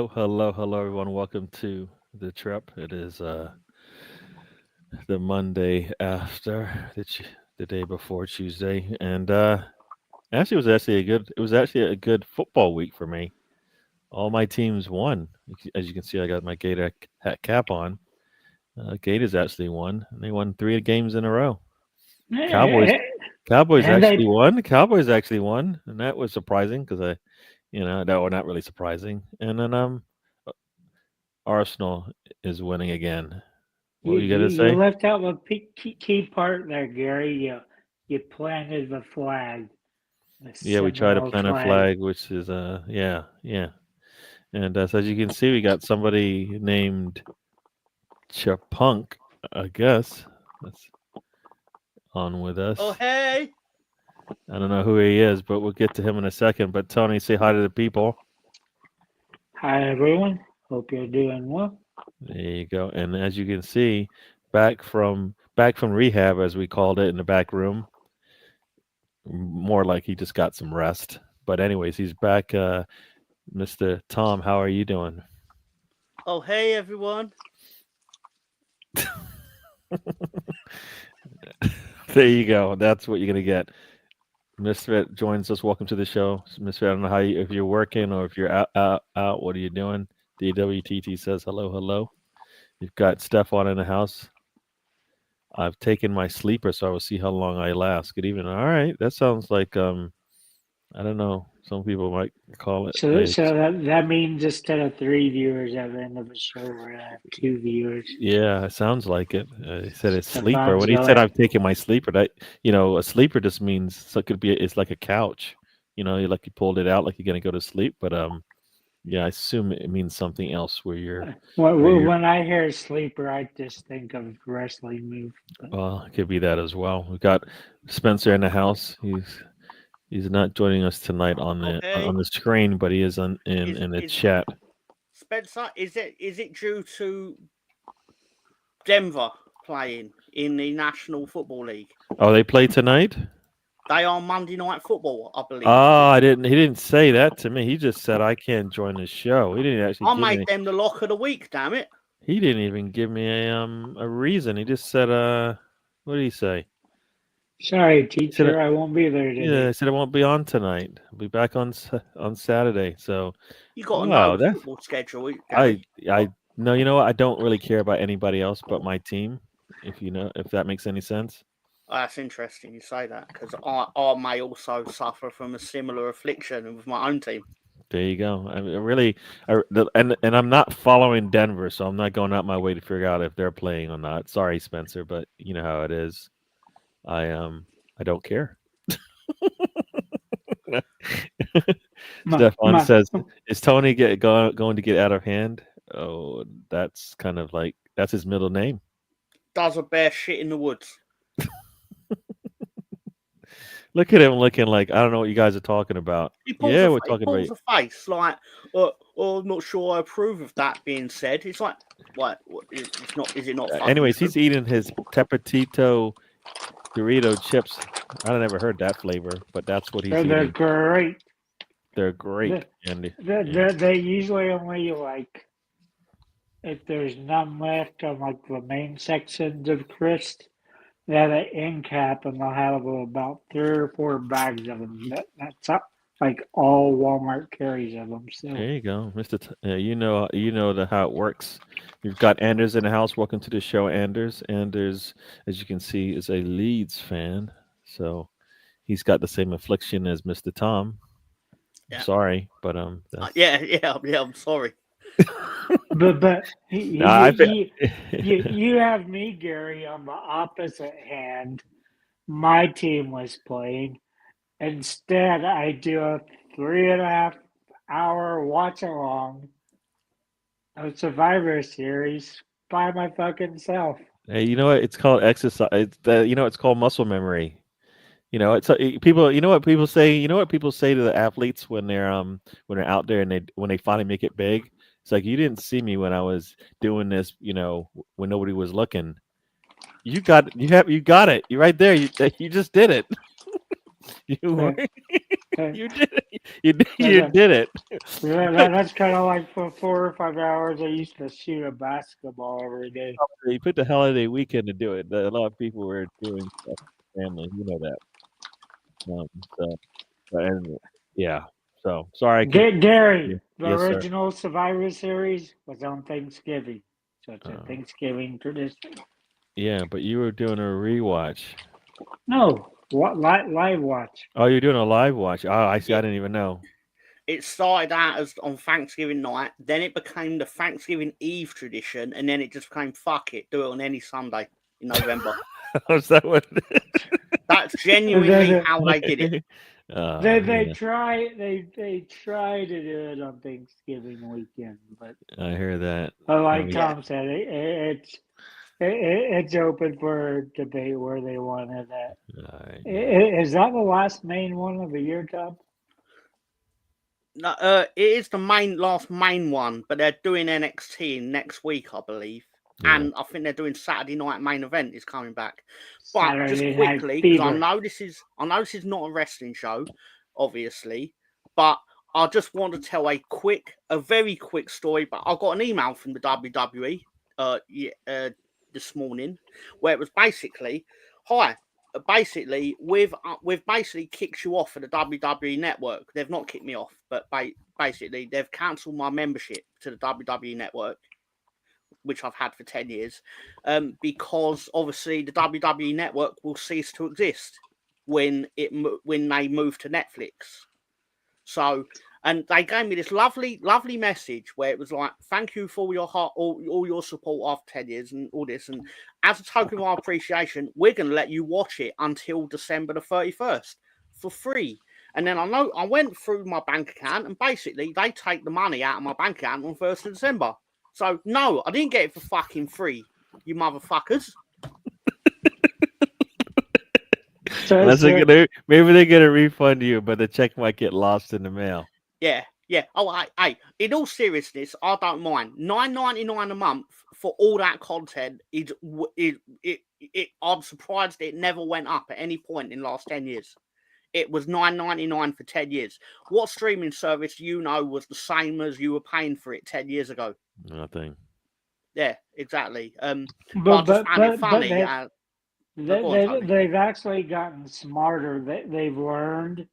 hello, everyone. Welcome to the trip. It is the Monday after the day before Tuesday, and actually, it was actually a good football week for me. All my teams won. As you can see, I got my Gator hat cap on. Gators actually won, and they won 3 games in a row. Cowboys, Cowboys And actually they, won. Cowboys actually won, and that was surprising because that was not really surprising. And then Arsenal is winning again. What you, were you you gonna you say? left out the key part there, Gary. You planted the flag, the Yeah, we try to Seminole plant a flag. flag, which is yeah. And so as you can see, we got somebody named Chapunk, I guess, that's on with Oh, us. hey. I don't know who he is, but we'll get to him in a second. But Tony, say hi to the people. Hi everyone. Hope you're doing well. There you go. And as you can see, back from rehab, as we called it in the back room, more like he just got some rest. But anyways, he's back. Mr. Tom, how are you doing? Oh, hey, everyone. There you go. That's what you're gonna get. Misfit joins us. Welcome to the show, Misfit. I don't know if you're working or if you're out. What are you doing? DWTT says hello, hello. You've got Stefan in the house. I've taken my sleeper, so I will see how long I last. Good evening. All right, that sounds like I don't know. Some people might call it So, a so that means instead of 3 viewers at the end of the show, we're gonna have 2 viewers. yeah. It sounds like it. He said it's sleeper. Stefan's When he said going. I've taken my sleeper, that a sleeper just means so it could be it's like a couch. Like you pulled it out, like you're gonna go to sleep. But yeah, I assume it means something else where you're. When I hear sleeper, I just think of wrestling move. But Well, it could be that as well. We've got Spencer in the house. He's not joining us tonight on Oh, on hey. the screen, but he is Is in the is chat. Spencer? Is it due to Denver playing in the National Football League? Oh, they play tonight? They are Monday Night Football, I believe. Oh, I didn't. He didn't say that to me. He just said I can't join the show. He didn't actually I give made me. them the lock of the week. Damn it! He didn't even give me a reason. He just said what did he say? sorry, He said teacher, I won't be there yeah. He today. said I won't be on tonight. I'll be back on Saturday. So You got to know wow, the that's football schedule, I Gary. I no. You know what? I don't really care about anybody else but my team. If that makes any sense. Oh, that's interesting you say that because I may also suffer from a similar affliction with my own team. There you go. I mean, really, and I'm not following Denver, so I'm not going out my way to figure out if they're playing or not. Sorry, Spencer, but you know how it is. I don't care. My, Stefan my, says, "Is Tony going to get out of hand?" Oh, that's kind of like that's his middle name. Does a bear shit in the woods? Look at him looking like I don't know what you guys are talking about. Yeah, we're He talking about. pulls a face like, I'm not sure I approve of that being said. It's like, what it's not. Is it not fucking Anyways, true? he's eating his Tepatito Dorito chips. I never heard that flavor, but that's what he's they're eating. great. They're They, great, Andy. Yeah. they usually only like if there's none left on like the main sections of crisp. They have an end cap, and they'll have about 3 or 4 bags of them. That's like all Walmart carries of them. So There you go, Mister. You know how it works. You've got Anders in the house. Welcome to the show, Anders. Anders, as you can see, is a Leeds fan, so he's got the same affliction as Mister Tom. I'm Yeah, sorry, but that's. yeah. I'm sorry. But No, I feel. you have me, Gary, on the opposite hand. My team was playing. Instead, I do a 3.5 hour watch along of Survivor Series by my fucking self. Hey, you know what? It's called exercise. It's called muscle memory. It's people. You know what people say. You know what people say to the athletes when they're out there and when they finally make it big. It's like you didn't see me when I was doing this. When nobody was looking. You got it. You're right there. You just did it. You were. You did it. You did it. That's kind of like for 4 or 5 hours. I used to shoot a basketball every day. You put the holiday weekend to do it. A lot of people were doing stuff with family. You know that. So, and yeah. So sorry, I keep. Gary, the Yes, sir. original Survivor Series was on Thanksgiving, so it's a Uh, Thanksgiving tradition. yeah, but you were doing a rewatch. No, what live watch? Oh, you're doing a live watch. Oh, I see. I It, didn't even know. it started out as on Thanksgiving night, then it became the Thanksgiving Eve tradition, and then it just became fuck it, do it on any Sunday in November. Is that what? That's genuinely They, how they did it. they Yeah, try to do it on Thanksgiving weekend, but I hear that. like Um, Yeah. Tom said, it's open for debate where they want it at. yeah. Is that the last main one of the year, Tom? No, it is the last main one, but they're doing NXT next week, I believe. Yeah. And I think they're doing Saturday night main event is coming back. But just Saturday Night quickly, because Fever. I know this is not a wrestling show, obviously, but I just want to tell a very quick story. But I got an email from the WWE this morning where it was basically, hi. Basically, we've basically kicked you off of the WWE network. They've not kicked me off, but basically they've cancelled my membership to the WWE network, which I've had for 10 years, because obviously the WWE network will cease to exist when they move to Netflix. So, and they gave me this lovely message where it was like, thank you for your all your support after 10 years and all this. And as a token of our appreciation, we're going to let you watch it until December the 31st for free. And then I went through my bank account and basically they take the money out of my bank account on 1st of December. So, no, I didn't get it for fucking free, you motherfuckers. So, Maybe they're gonna refund you, but the check might get lost in the mail. Yeah. Oh, hey, in all seriousness, I don't mind. $9.99 a month for all that content I'm surprised it never went up at any point in the last 10 years. It was $9.99 for 10 years. What streaming service was the same as you were paying for it 10 years ago? Nothing. Yeah, exactly. But I but just found it but but funny. Go on, Tony. they've actually gotten smarter. They've learned,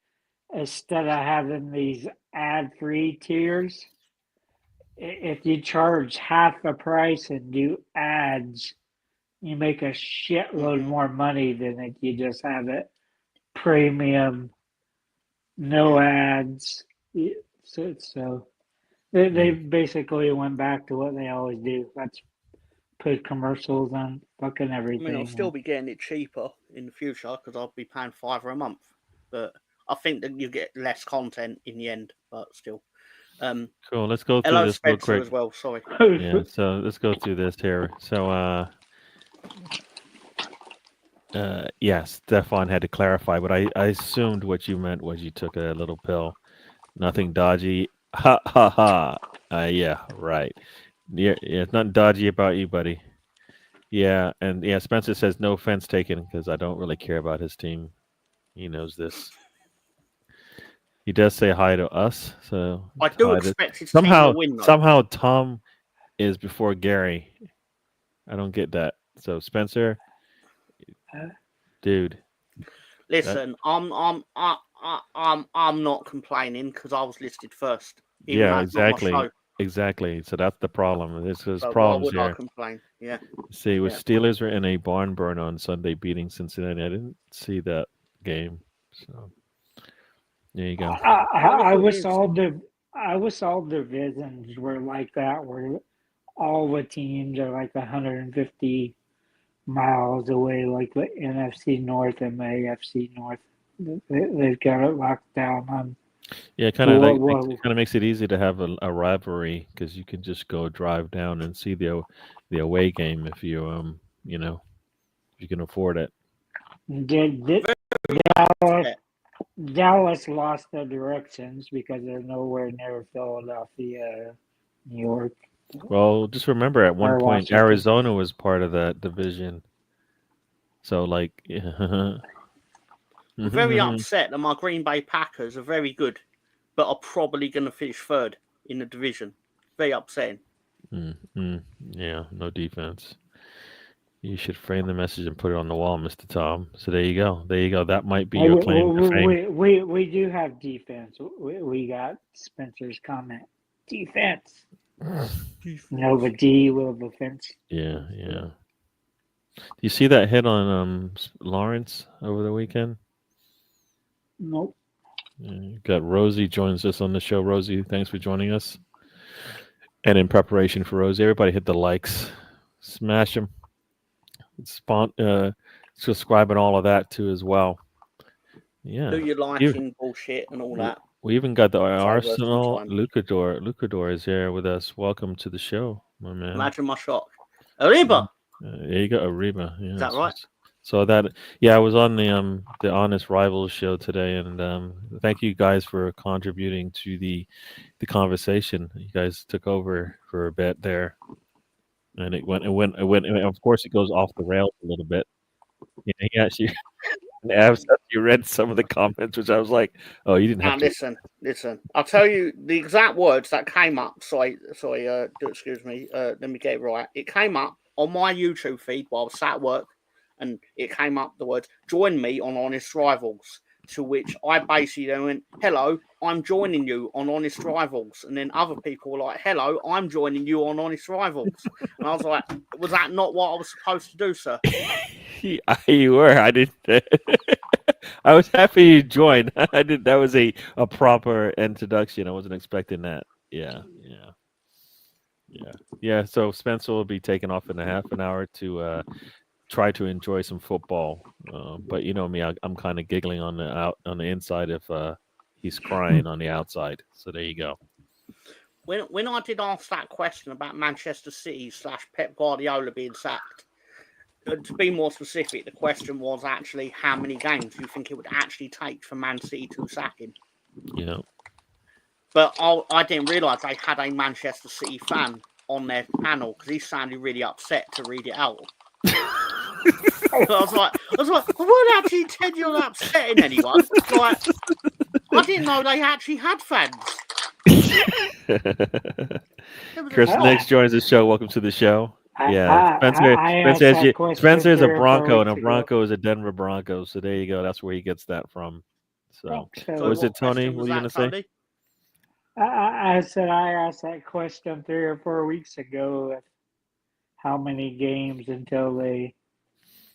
instead of having these ad-free tiers, if you charge half the price and do ads, you make a shitload more money than if you just have it premium, no ads. So they basically went back to what they always do. Let's put commercials on fucking I mean, I'll everything. still be getting it cheaper in the future because I'll be paying $5 a month. But I think that you get less content in the end, but still. Cool. Let's go through Hello, this real Spencer, quick. as well. Sorry. Yeah. So let's go through this here. So yes, Stefan had to clarify, but I assumed what you meant was you took a little pill. Nothing dodgy. Ha ha ha. Yeah, right. Yeah, it's nothing dodgy about you, buddy. Yeah, and yeah, Spencer says no offense taken because I don't really care about his team. He knows this. He does say hi to us, so I do hi to expect his team to win, though. somehow Tom is before Gary. I don't get that. So Spencer, dude. Listen, I'm not complaining because I was listed first, even Yeah, though it's not my exactly. show. Exactly. So that's the problem. There's So why problems would I here. complain? Yeah. See, with Yeah. Steelers were in a barn burn on Sunday beating Cincinnati. I didn't see that game. So there you go. I Wonderful wish news. all divisions were like that, where all the teams are like 150 miles away, like the NFC North and the AFC North. They've got it locked down on Yeah, kind of like what. kind of makes it easy to have a rivalry because you can just go drive down and see the away game if if you can afford it. Dallas, Yeah. Dallas lost their directions because they're nowhere near Philadelphia, New York, Well, just remember at one or point Washington. Arizona was part of that division. So like I'm very upset that my Green Bay Packers are very good, but are probably going to finish third in the division. Very upsetting. Yeah, no defense. You should frame the message and put it on the wall, Mr. Tom. So there you go. There you go. That might be Hey, your claim to fame. we do have defense. We got Spencer's comment. Defense. No, but D will defense. Yeah, yeah. Do you see that hit on Lawrence over the weekend? Nope. Got Rosie joins us on the show. Rosie, thanks for joining us. And in preparation for Rosie, everybody hit the likes, smash them, subscribe and all of that too as well. Yeah. Do you liking bullshit and all that? We even got the Diverse Arsenal time. Lucador. Lucador is here with us. Welcome to the show, my man. Imagine my shock. Arriba. There you go, Arriba. Yeah, Is that right? So I was on the Honest Rivals show today, and thank you guys for contributing to the conversation. You guys took over for a bit there, and it went. And of course, it goes off the rails a little bit. Yeah, he actually. You read some of the comments, which I was like, "Oh, you didn't have to." Listen. I'll tell you the exact words that came up. Sorry. Excuse me. Let me get it right. It came up on my YouTube feed while I was sat at work, and it came up the words "Join me on Honest Rivals." To which I basically then went, "Hello, I'm joining you on Honest Rivals," and then other people were like, "Hello, I'm joining you on Honest Rivals," and I was like, "Was that not what I was supposed to do, sir?" You were. I didn't. I was happy you joined. I did. That was a proper introduction. I wasn't expecting that. Yeah. So Spencer will be taking off in a half an hour to try to enjoy some football. But you know me, I'm kind of giggling on the inside if he's crying on the outside. So there you go. When I did ask that question about Manchester City / Pep Guardiola being sacked. To be more specific, the question was actually how many games do you think it would actually take for Man City to sack him? Yeah. But I didn't realise they had a Manchester City fan on their panel because he sounded really upset to read it out. I was like, I wasn't actually intending on upsetting anyone. Like, I didn't know they actually had fans. Chris Nix joins the show. Welcome to the show. Spencer is a Bronco, and a Bronco is a Denver Bronco. So there you go. That's where he gets that from. So was it Tony? What were you going to say? I said I asked that question 3 or 4 weeks ago. Of how many games until they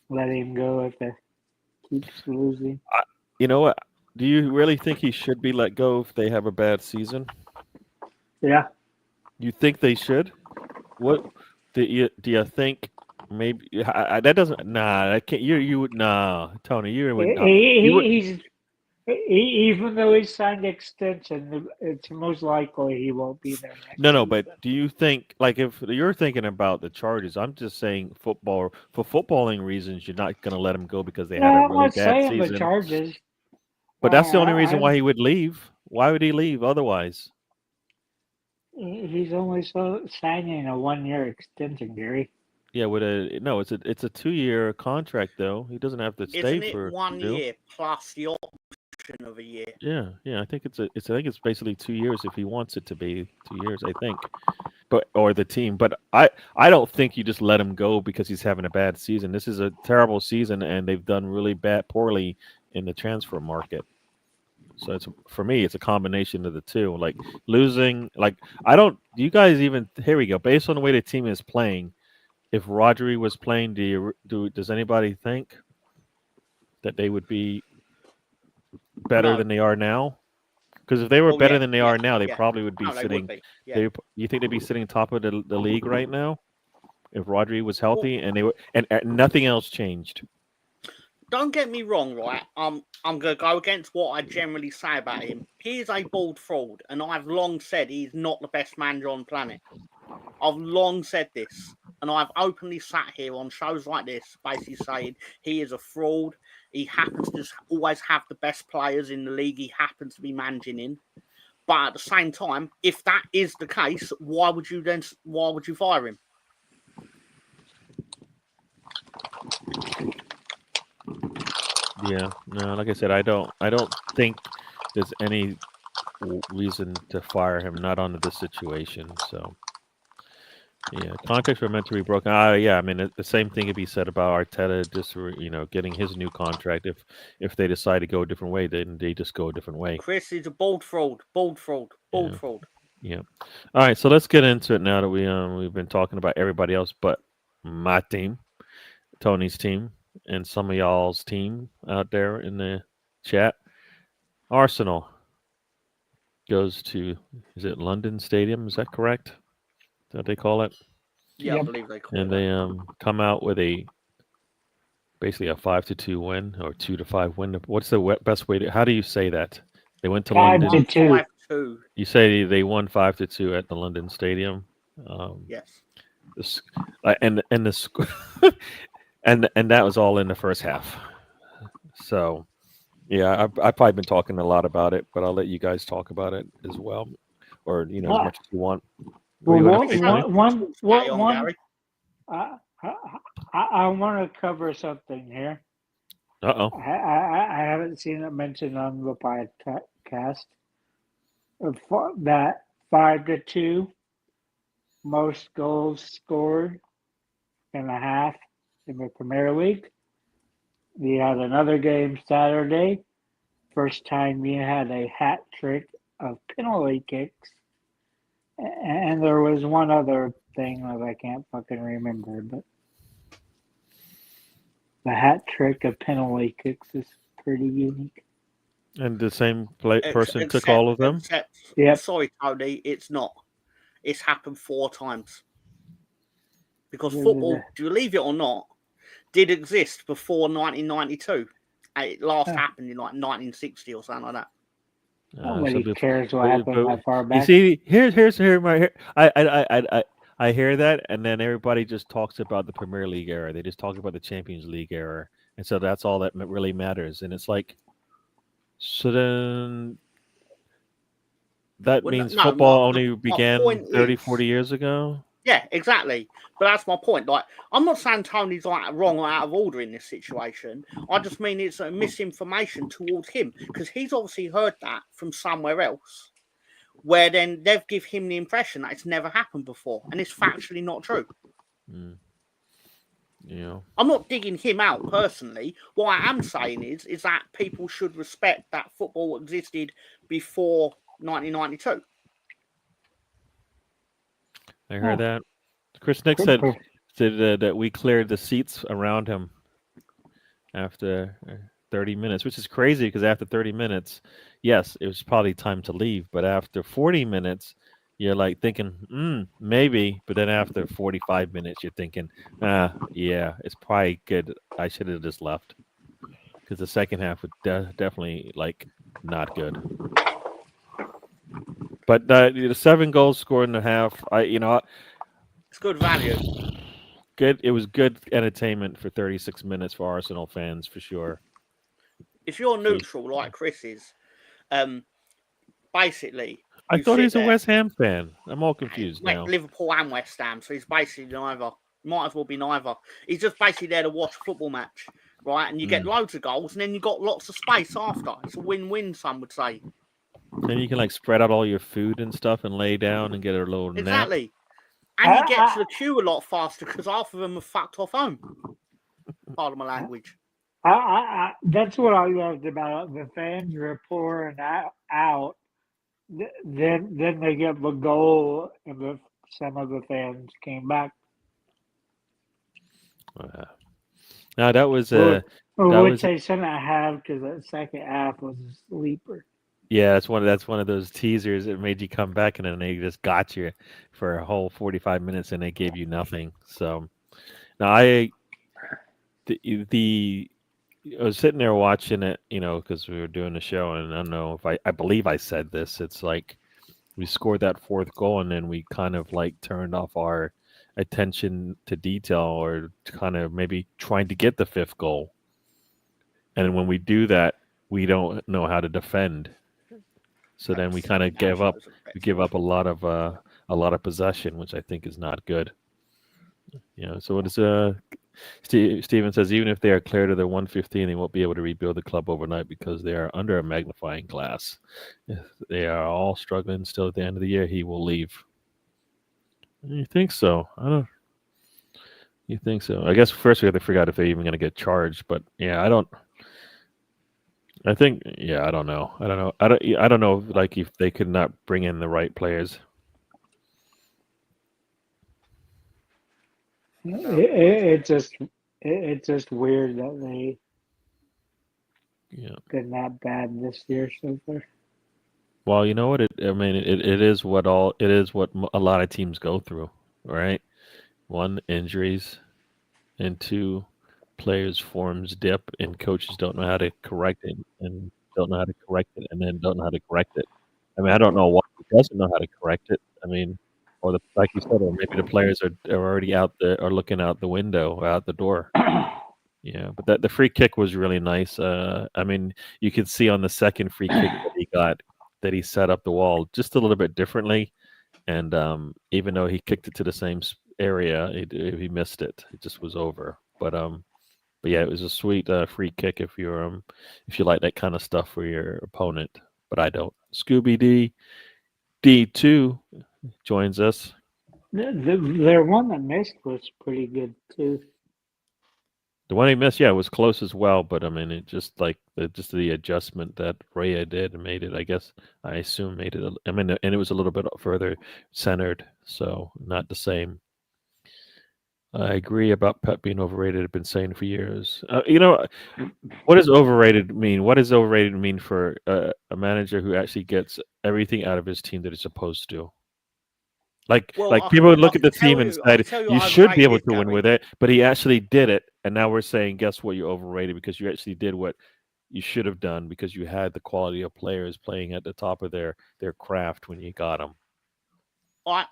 let him go if he keeps losing? You know what? Do you really think he should be let go if they have a bad season? Yeah. You think they should? What do you think? Maybe that doesn't. Nah, I can't. You would. Nah, Tony, you would. He's even though he signed extension, it's most likely he won't be there next No, season. but do you think, like, if you're thinking about the Chargers, I'm just saying for footballing reasons, you're not going to let him go because they had a really bad season. The Chargers. But that's the only reason why he would leave. Why would he leave otherwise? He's only signing a 1-year extension, Gary. Yeah, it's a 2-year contract though. He doesn't have to stay for 1 year plus the option of a year. Yeah. I think it's basically 2 years if he wants it to be 2 years. I think, or the team. But I don't think you just let him go because he's having a bad season. This is a terrible season, and they've done really poorly in the transfer market. So for me, it's a combination of the two. Like losing, like do you guys even? Here we go. Based on the way the team is playing, if Rodri was playing, does anybody think that they would be better than they are now? Because if they were better than they are now, they probably would be sitting. You think they'd be sitting top of the league right now if Rodri was healthy and nothing else changed? Don't get me wrong, right? I'm going to go against what I generally say about him. He is a bald fraud, and I've long said he's not the best manager on the planet. I've long said this, and I've openly sat here on shows like this, basically saying he is a fraud. He happens to just always have the best players in the league he happens to be managing in. But at the same time, if that is the case, why would you fire him? Yeah, no, like I said, I don't think there's any reason to fire him, not under this situation. So yeah, contracts were meant to be broken. Yeah, I mean the same thing could be said about Arteta just getting his new contract. If they decide to go a different way, then they just go a different way. Chris is a bold fraud, bold fraud, bold Yeah, fraud. yeah. All right, so let's get into it now that we've been talking about everybody else but my team, Tony's team, and some of y'all's team out there in the chat. Arsenal goes to, is it London Stadium? Is that correct? Is that what they call it? Yeah, I Yep. believe they call And that. they come out with a basically a 5-2 win or 2-5 win. What's the best way to? How do you say that? They went to Five to London. 2. 1-5-2. You say they won 5-2 at the London Stadium. Um, Yes. this, and the and that was all in the first half. So yeah, I've probably been talking a lot about it, but I'll let you guys talk about it as well, or as Huh. much as you want. What Well, do you want to Okay, say, Tony? carry on, one. Gary. I want to cover something here. Uh oh. I haven't seen it mentioned on the podcast. That 5 to 2 most goals scored in a half in the Premier League. We had another game Saturday. First time we had a hat trick of penalty kicks. And there was one other thing that I can't fucking remember, but the hat trick of penalty kicks is pretty unique. And the same person took Except, all of them. Yep. sorry, Tony, it's not. It's happened 4 times. Because Yeah, football, do you believe it or not, did exist before 1992. It last Huh. happened in like 1960 or something like that. Nobody So cares what happened that far you back. see, I hear that, and then everybody just talks about the Premier League era. They just talk about the Champions League era, and so that's all that really matters. And it's like, so then that Well, means no, football only my began point 30, is, 40 years ago. yeah, exactly. But that's my point. Like, I'm not saying Tony's like wrong or out of order in this situation. I just mean it's a misinformation towards him because he's obviously heard that from somewhere else, where then they've give him the impression that it's never happened before, and it's factually not true. Mm, you know, I'm not digging him out personally. What I am saying is that people should respect that football existed before 1992. I heard Huh. that. Chris Nick said that we cleared the seats around him after 30 minutes, which is crazy because after 30 minutes, yes, it was probably time to leave. But after 40 minutes, you're like thinking, maybe. But then after 45 minutes, you're thinking, yeah, it's probably good. I should have just left because the second half was definitely like not good. But the 7 goals scored in the half, It's good value. good. It was good entertainment for 36 minutes for Arsenal fans for sure. If you're neutral like Chris is, basically I you thought he sit was a there. West Ham fan. I'm all confused now. Liverpool and West Ham, so he's basically neither. Might as well be neither. He's just basically there to watch a football match, right? And you get loads of goals, and then you got lots of space after. It's a win-win, some would say. And you can like spread out all your food and stuff and lay down and get a little nap. Exactly. And you get to the queue a lot faster because half of them are fucked off home. Pardon my language. That's what I loved about it. The fans were pouring out. Then they get the goal, and some of the fans came back. Now that was which they shouldn't have because that second half was a sleeper. yeah, that's one of those teasers that made you come back, and then they just got you for a whole 45 minutes, and they gave you nothing. So now I was sitting there watching it, because we were doing the show, and I don't know if I believe I said this. It's like we scored that 4th goal, and then we kind of like turned off our attention to detail, or kind of maybe trying to get the 5th goal. And when we do that, we don't know how to defend. So then we kind of give up. We give up a lot of possession, which I think is not good. So it's Steven says even if they are clear to their 115, they won't be able to rebuild the club overnight because they are under a magnifying glass. If they are all struggling still at the end of the year, he will leave. You think so? I don't. You think so? I guess first we have to figure out if they're even going to get charged. But yeah, I don't. I think yeah, I don't know. I don't know. I don't know. Like if they could not bring in the right players. No, It's just weird that they Yeah. been that bad this year so far. Well, you know what? I mean, it is what all it is what a lot of teams go through, right? One, injuries, and two, players' forms dip, and coaches don't know how to correct it, and don't know how to correct it, and then don't know how to correct it. I mean, I don't know why he doesn't know how to correct it. I mean, or the like you said, or maybe the players are already out there, or looking out the window, or out the door. Yeah, but that the free kick was really nice. I mean, you could see on the second free kick that he got that he set up the wall just a little bit differently, and even though he kicked it to the same area, he missed it. It just was over. But yeah, it was a sweet free kick if you like that kind of stuff for your opponent. But I don't. Scooby D2 joins us. Their one that missed was pretty good too. The one he missed, yeah, was close as well. But I mean, it just like just the adjustment that Rhea did and made it. I guess I assume made it. I mean, and it was a little bit further centered, so not the same. I agree about Pep being overrated. I've been saying for years. What does overrated mean? What does overrated mean for a manager who actually gets everything out of his team that he's supposed to? well, Like people would I look at can the team tell and you, I say can tell you, you what should be overrated able is, to win with Gary. it, but he actually did it, and now we're saying, guess what? You're overrated because you actually did what you should have done because you had the quality of players playing at the top of their craft when you got them.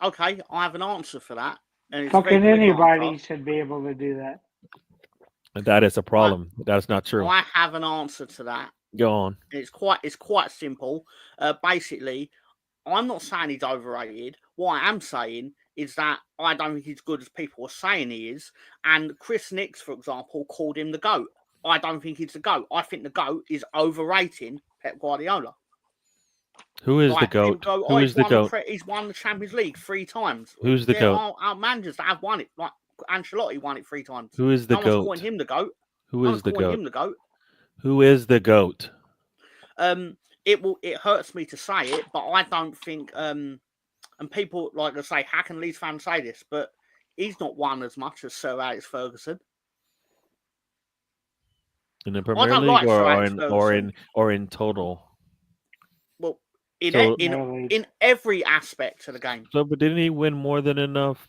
Okay, I have an answer for that, and it's a very Fucking quick answer. anybody should be able to do that. And that is a I problem. That's not true. I have an answer to that. Go on. It's quite simple. Basically, I'm not saying he's overrated. What I am saying is that I don't think he's good as people are saying he is. And Chris Nix, for example, called him the GOAT. I don't think he's the GOAT. I think the GOAT is overrating Pep Guardiola. Who is the Like people goat? go, Who oh, is the goat? he's won the Champions League 3 times. Who's the There goat? are managers that have won it. Like Ancelotti won it 3 times. Who is the No one's calling goat? him the GOAT. Who No is one's the calling goat? him the GOAT. Who is the goat? It hurts me to say it, but I don't think and people like to say, how can Leeds fans say this? But he's not won as much as Sir Alex Ferguson. In the I Premier don't League like Sir or Alex Ferguson. in total? Well, in So in Really. in every aspect of the game. but didn't he win more than enough?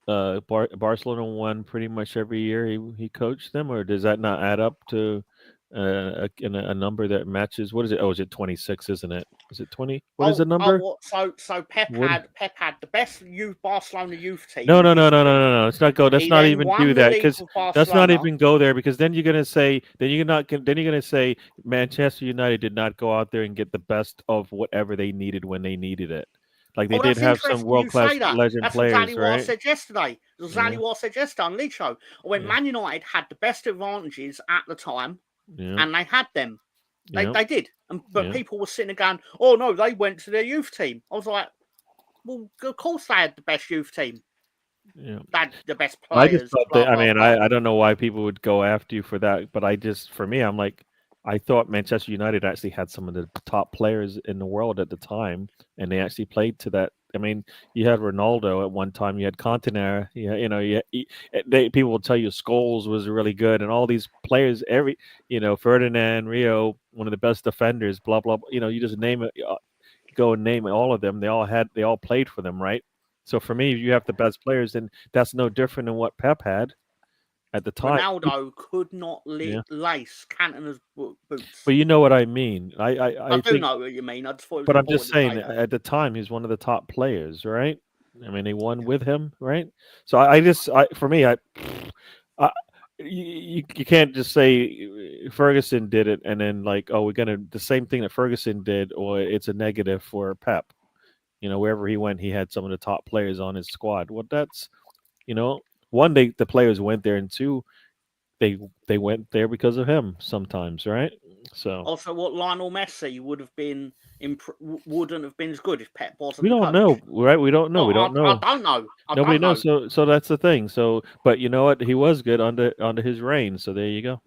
Barcelona won pretty much every year he coached them, or does that not add up to a number that matches? What is it? Oh, is it 26? Isn't it? Is it 20? What is the number? So Pep What? had the best Barcelona youth team No, in no, no, no, no, history. no, no. Let's not go. Let's He not then even do won the that league because with let's not Barcelona. even go there because then you're gonna say then you're gonna say Manchester United did not go out there and get the best of whatever they needed when they needed it. Like they Oh, did that's have some interesting world you class say that. legend That's exactly players, what I right? said yesterday. That's exactly Yeah, what I said yesterday on League Show. When yeah, Man United had the best advantages at the time, yeah, and they had them. yeah, They did. But yeah, people were sitting there going, oh, no, they went to their youth team. I was like, well, of course they had the best youth team. yeah. They had the best I just players, thought blah, that. I blah, mean, blah. I don't know why people would go after you for that, but for me, I'm like, I thought Manchester United actually had some of the top players in the world at the time, and they actually played to that. I mean, you had Ronaldo at one time, you had Cantona, people will tell you Scholes was really good, and all these players, Ferdinand, Rio, one of the best defenders, blah blah. You just name it, go and name all of them. They all played for them, right? So for me, if you have the best players, then that's no different than what Pep had at the time. Ronaldo could not Yeah, lace Cantona's but boots. you know what I mean. I I do think, know what you mean. I just thought it was but I'm just important to saying, say that. at the time, he's one of the top players, right? I mean, they won with him, right? So I just, for me, I you can't just say Ferguson did it and then like, oh, we're gonna the same thing that Ferguson did, or it's a negative for Pep. Wherever he went, he had some of the top players on his squad. Well, that's you know, one, the players went there, and two, they went there because of him sometimes, right? So Also, what Lionel Messi wouldn't have been as good if Pep we wasn't the don't know, coach. right? We don't know. Well, We don't I know. don't know. I Nobody don't knows. know. So that's the thing. So, but you know what? He was good under his reign. So there you go.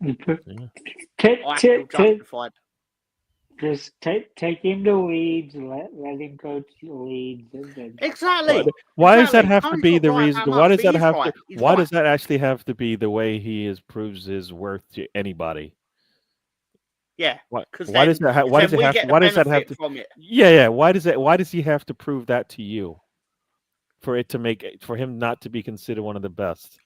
Yeah. I feel justified. Just take him to Leeds, let him coach Leeds, and then But Exactly. why does that Exactly. have to Tony's be not the right reason? that Why much, does but he that is have to? right. He's Why right. does that actually have to be the way he is proves his worth to anybody? Yeah. What? Because Why does then, that? Why does it we have to? get the Why does that have benefit to? from it. Yeah, yeah. Why does that? Why does he have to prove that to you for it to make for him not to be considered one of the best?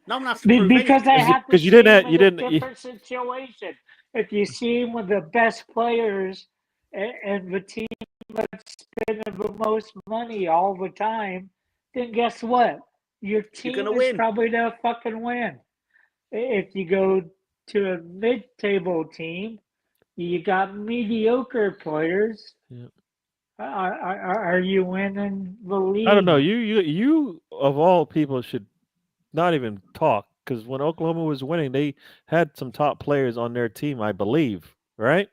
No one has to prove because anything. I have to Because you see didn't. him You in a didn't. different situation. If you see him with the best players and the team that's spending the most money all the time, then guess what? Your You're going to team is win. probably gonna fucking win. If you go to a mid-table team, you got mediocre players. Yeah. Are you winning the I don't know. league? You of all people should not even talk because when Oklahoma was winning, they had some top players on their team, I believe. Right?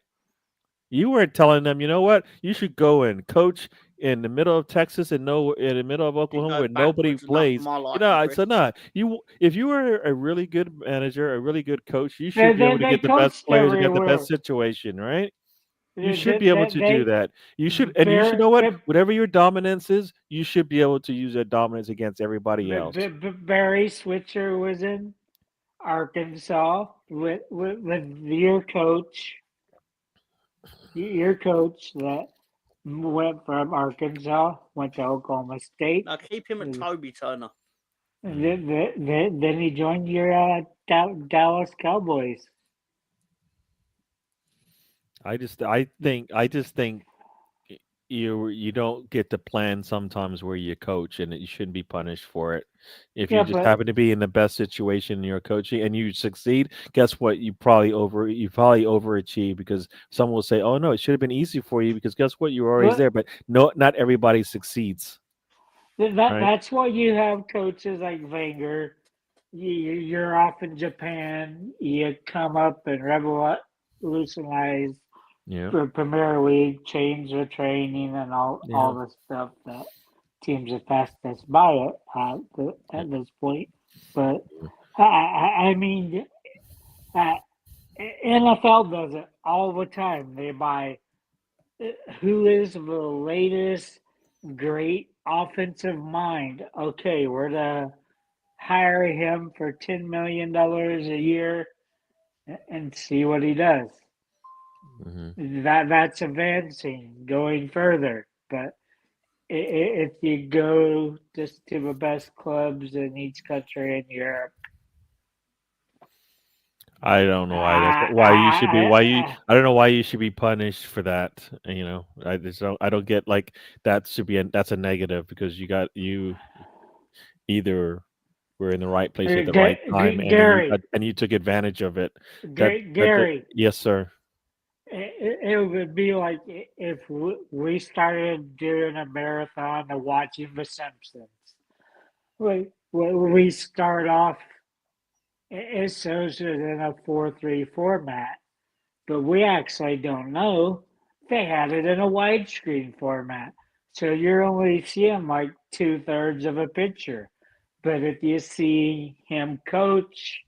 You weren't telling them, you know what? You should go and coach in the middle of Texas and no in the middle of You Oklahoma go where nobody backwards enough for plays. my You know, liking, I Chris. said, nah. If you were a really good manager, a really good coach, you They should be they, able to they get the best coached players and get the best everywhere. situation, right? You should be able to do They that. And you should Barry, know what? Whatever your dominance is, you should be able to use that dominance against everybody else. Barry Switzer was in Arkansas with your coach that went from Arkansas, went to Oklahoma State, Now keep him at and Toby Turner. Mm. then he joined your Dallas Cowboys. I just think you don't get to plan sometimes where you coach and you shouldn't be punished for it. If you Yeah, just but happen to be in the best situation in your coaching and you succeed, guess what? You probably overachieve because someone will say, "Oh no, it should have been easy for you because guess what? You were always but there." But no, not everybody succeeds, right? that's why you have coaches like Wenger. You're off in Japan. You come up and revolutionize Yeah. the Premier League, change the training and all Yeah. the stuff that teams have passed us by Yeah. at this point. But I mean, uh, NFL does it all the time. They buy who is the latest great offensive mind. Okay, we're to hire him for $10 million a year and see what he does. Hmm. That's advancing, going further. But if you go just to the best clubs in each country in Europe, I don't know why that's why you should be why you I, I don't know why you should be punished for that. You know, I don't get like that should be that's a negative because you either were in the right place at the right time Gary, and you took advantage of it. That Gary, yes, sir. it would be like if we started doing a marathon of watching The Simpsons. We start off, it shows it in a 4-3 format, but we actually don't know. They had it in a widescreen format. So you're only seeing like 2/3 of a picture. But if you see him coach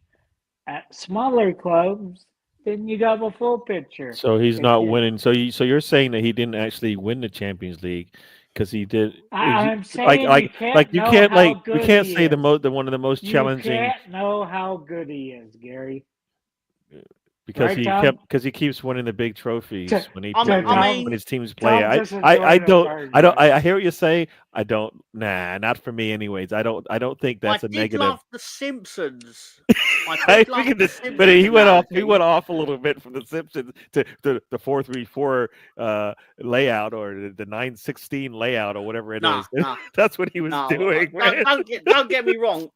at smaller clubs, then you got the full picture. So he's If not you, winning. So you're saying that he didn't actually win the Champions League because he did I'm saying you can't you know can't how we good can't he say is. the one of the most You challenging can't know how good he is, Gary. because Right, Tom? he keeps winning the big trophies when he I Tom, when mean, his teams play. Tom just enjoyed this argument. I hear what you say. Not for me anyways. I don't think I that's a did negative. love The Simpsons. I I did love figured The this, but Simpsons he analogy. went off a little bit from the Simpsons to the 4-3-4 layout or the 9-16 layout or whatever it Nah, is. nah. That's what he was No, doing, man. don't get me wrong.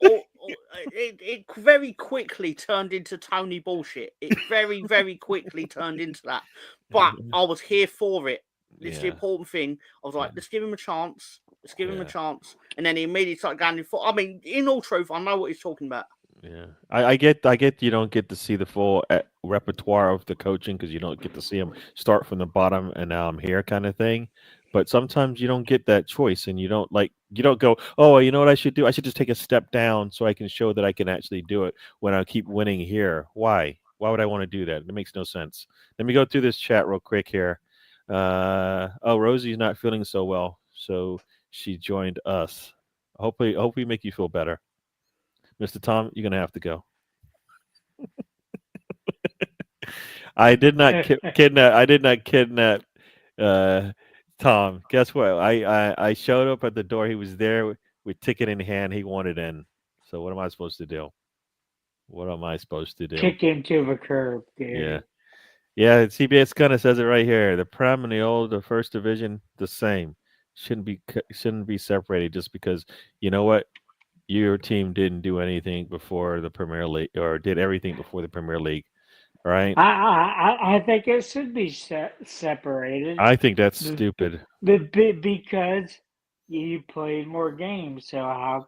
It very quickly turned into Tony bullshit. It very quickly turned into that. But I was here for it. This is the Yeah, important thing. I was yeah, like, let's give him a chance. Let's give him a Yeah. chance. And then he immediately started going for. I mean, in all truth, I know what he's talking about. Yeah, I get you don't get to see the full repertoire of the coaching because you don't get to see them start from the bottom and now I'm here kind of thing. But sometimes you don't get that choice, and you don't go, oh, you know what I should do? I should just take a step down so I can show that I can actually do it when I keep winning here. Why? Why would I want to do that? It makes no sense. Let me go through this chat real quick here. Oh, Rosie's not feeling so well, so she joined us. Hopefully, make you feel better. Mr. Tom, you're gonna have to go. I did not kidnap. I did not kidnap uh, Tom. Guess what? I showed up at the door. He was there with ticket in hand. He wanted in. So what am I supposed to do? What am I supposed to do? Kick into the curb, Yeah, Gary. yeah. CBS kind of says it right here. The Prem and the first division, the same. Shouldn't be separated just because you know what your team didn't do anything before the Premier League or did everything before the Premier League, right? I think it should be separated, I think that's b- b- stupid. because you played more games. So how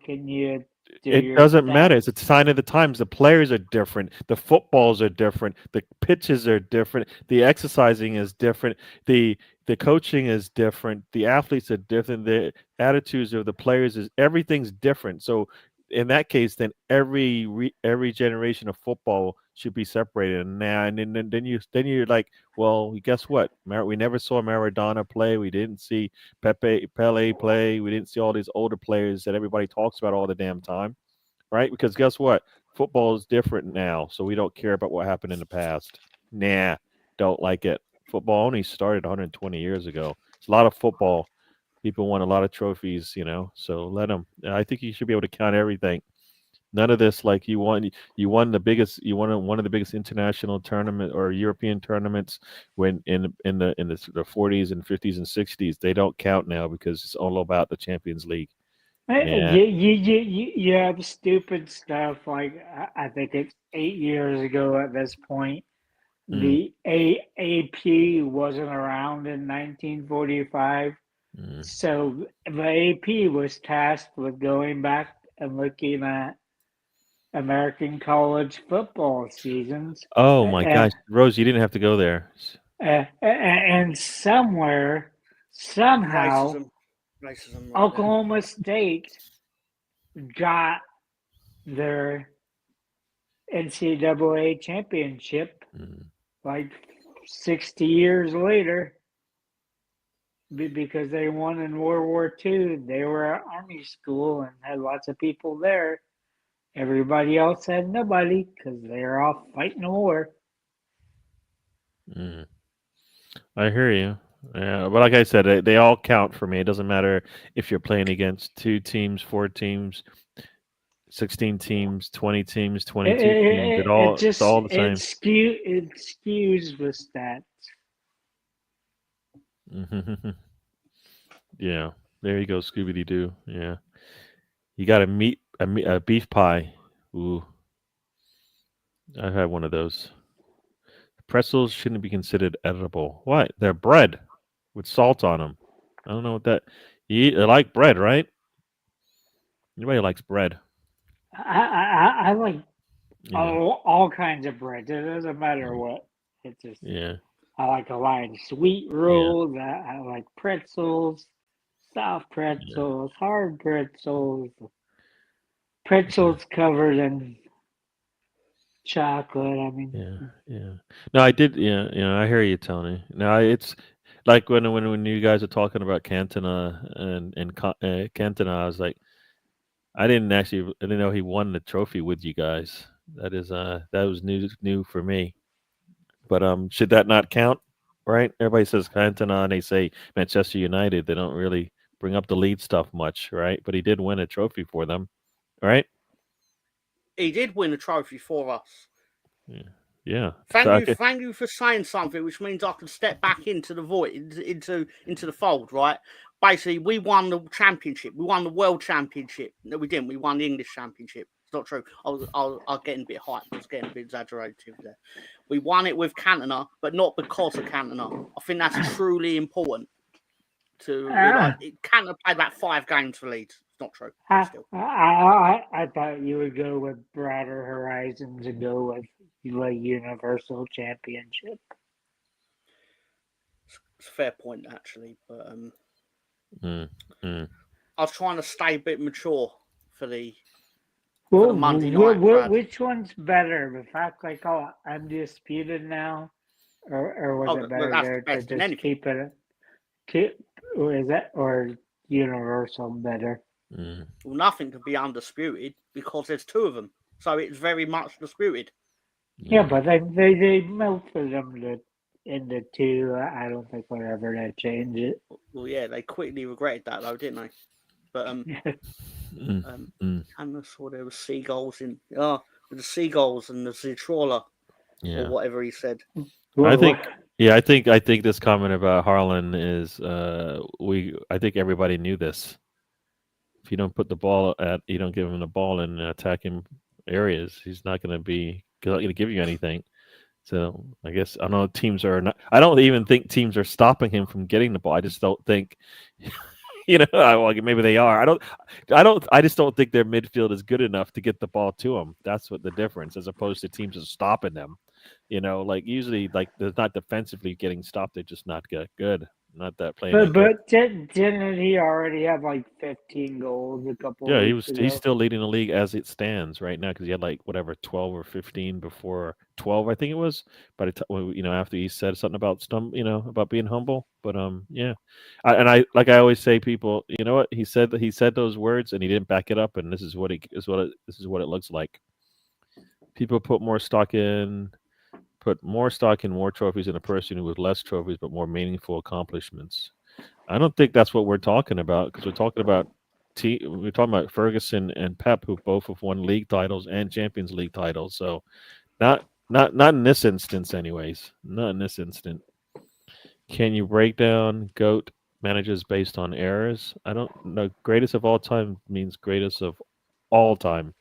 can you do It your doesn't matter. stats? It's a sign of the times. The players are different. The footballs are different. The pitches are different. The exercising is different. The coaching is different. The athletes are different. The attitudes of the players is everything's different. So in that case, then every generation of football should be separated. And now and then you're like, well, guess what? We never saw Maradona play. We didn't see Pele play. We didn't see all these older players that everybody talks about all the damn time, right? Because guess what? Football is different now, so we don't care about what happened in the past. Nah, don't like it. Football only started 120 years ago. It's a lot of football. People won a lot of trophies, So let them. I think you should be able to count everything. None of this like you won one of the biggest international tournament or European tournaments when in the 40s and 50s and 60s. They don't count now because it's all about the Champions League. Yeah. You have stupid stuff like I think it's 8 years ago at this point. Mm, The AAP wasn't around in 1945, mm. so the AP was tasked with going back and looking at American college football seasons, Oh my uh, gosh, Rose, you didn't have to go there. and somewhere, somehow, Racism, racism, right there. Oklahoma State got their NCAA championship Mm, like 60 years later because they won in World War II. They were at Army school and had lots of people there. Everybody else had nobody because they were off fighting the war. mm. I hear you. Yeah, but like I said, they all count for me. It doesn't matter if you're playing against two teams, four teams, 16 teams, 20 teams, It, 22 teams. it, it It's just all the same. it skews the stats. Yeah, there you go, Scooby Doo. Yeah, you got a beef pie. Ooh, I've had one of those. Pretzels shouldn't be considered edible. What? They're bread with salt on them. I don't know what that. You like bread, right? Anybody likes bread? I like Yeah, all kinds of bread. It doesn't matter mm, what. It just yeah, I like a lot of sweet yeah, rolls. I like pretzels, soft yeah, pretzels, hard pretzels, yeah, pretzels covered in chocolate. I mean, yeah, yeah. No, I did. Yeah, yeah. I hear you, Tony. No, it's like when you guys are talking about Cantona and Cantona, I was like, I didn't know he won the trophy with you guys. That was new for me. But should that not count? Right? Everybody says Cantona, and they say Manchester United. They don't really bring up the lead stuff much, right? But he did win a trophy for them, right? He did win a trophy for us. Yeah. Yeah. So okay. Thank you for saying something, which means I can step back into the void, into the fold, right? Basically, we won the championship. We won the world championship. No, we didn't. We won the English championship. It's not true. I was getting a bit hyped. I was getting a bit exaggerated there. We won it with Cantona, but not because of Cantona. I think that's truly important. to Ah, it can't have played about 5 games for Leeds. It's not true, but I, still. I thought you would go with broader horizons and go with the Universal Championship. It's a fair point actually, but Mm, mm. I was trying to stay a bit mature for the Monday night crowd. Which one's better? The fact like, oh, undisputed now, or was Oh, it well, better that's the there to best in just anything. keep? Is that or Universal better? Mm. Well, nothing can be undisputed because there's 2 of them, so it's very much disputed. Yeah, Yeah. but they melted them into two. I don't think we'll ever change it. Well, yeah, they quickly regretted that though, didn't they? But Mm, mm. and I saw there were seagulls in with the seagulls and the sea trawler or Yeah. whatever he said. I What, think. Yeah, I think this comment about Harlan is I think everybody knew this. If you don't put the ball at, you don't give him the ball in attacking areas, he's not going to give you anything. So I guess I don't know. Teams are not. I don't even think teams are stopping him from getting the ball. I just don't think. Well, maybe they are. I just don't think their midfield is good enough to get the ball to him. That's what the difference, as opposed to teams are stopping them. Like usually, like they're not defensively getting stopped. They're just not good. Not that playing that good. didn't he already have like 15 goals a couple of Yeah, weeks he's ago? still leading the league as it stands right now because he had like whatever 12 or 15 before 12, I think it was. By the time after he said something about about being humble. But yeah, I like I always say, people, you know what he said those words and he didn't back it up, and this is what this is what it looks like. People put more stock in more trophies than a person who with less trophies but more meaningful accomplishments. I don't think that's what we're talking about because we're talking about Ferguson and Pep, who both have won league titles and Champions League titles. So not in this instance, anyways. Not in this instant. Can you break down GOAT managers based on errors? I don't know. Greatest of all time means greatest of all time.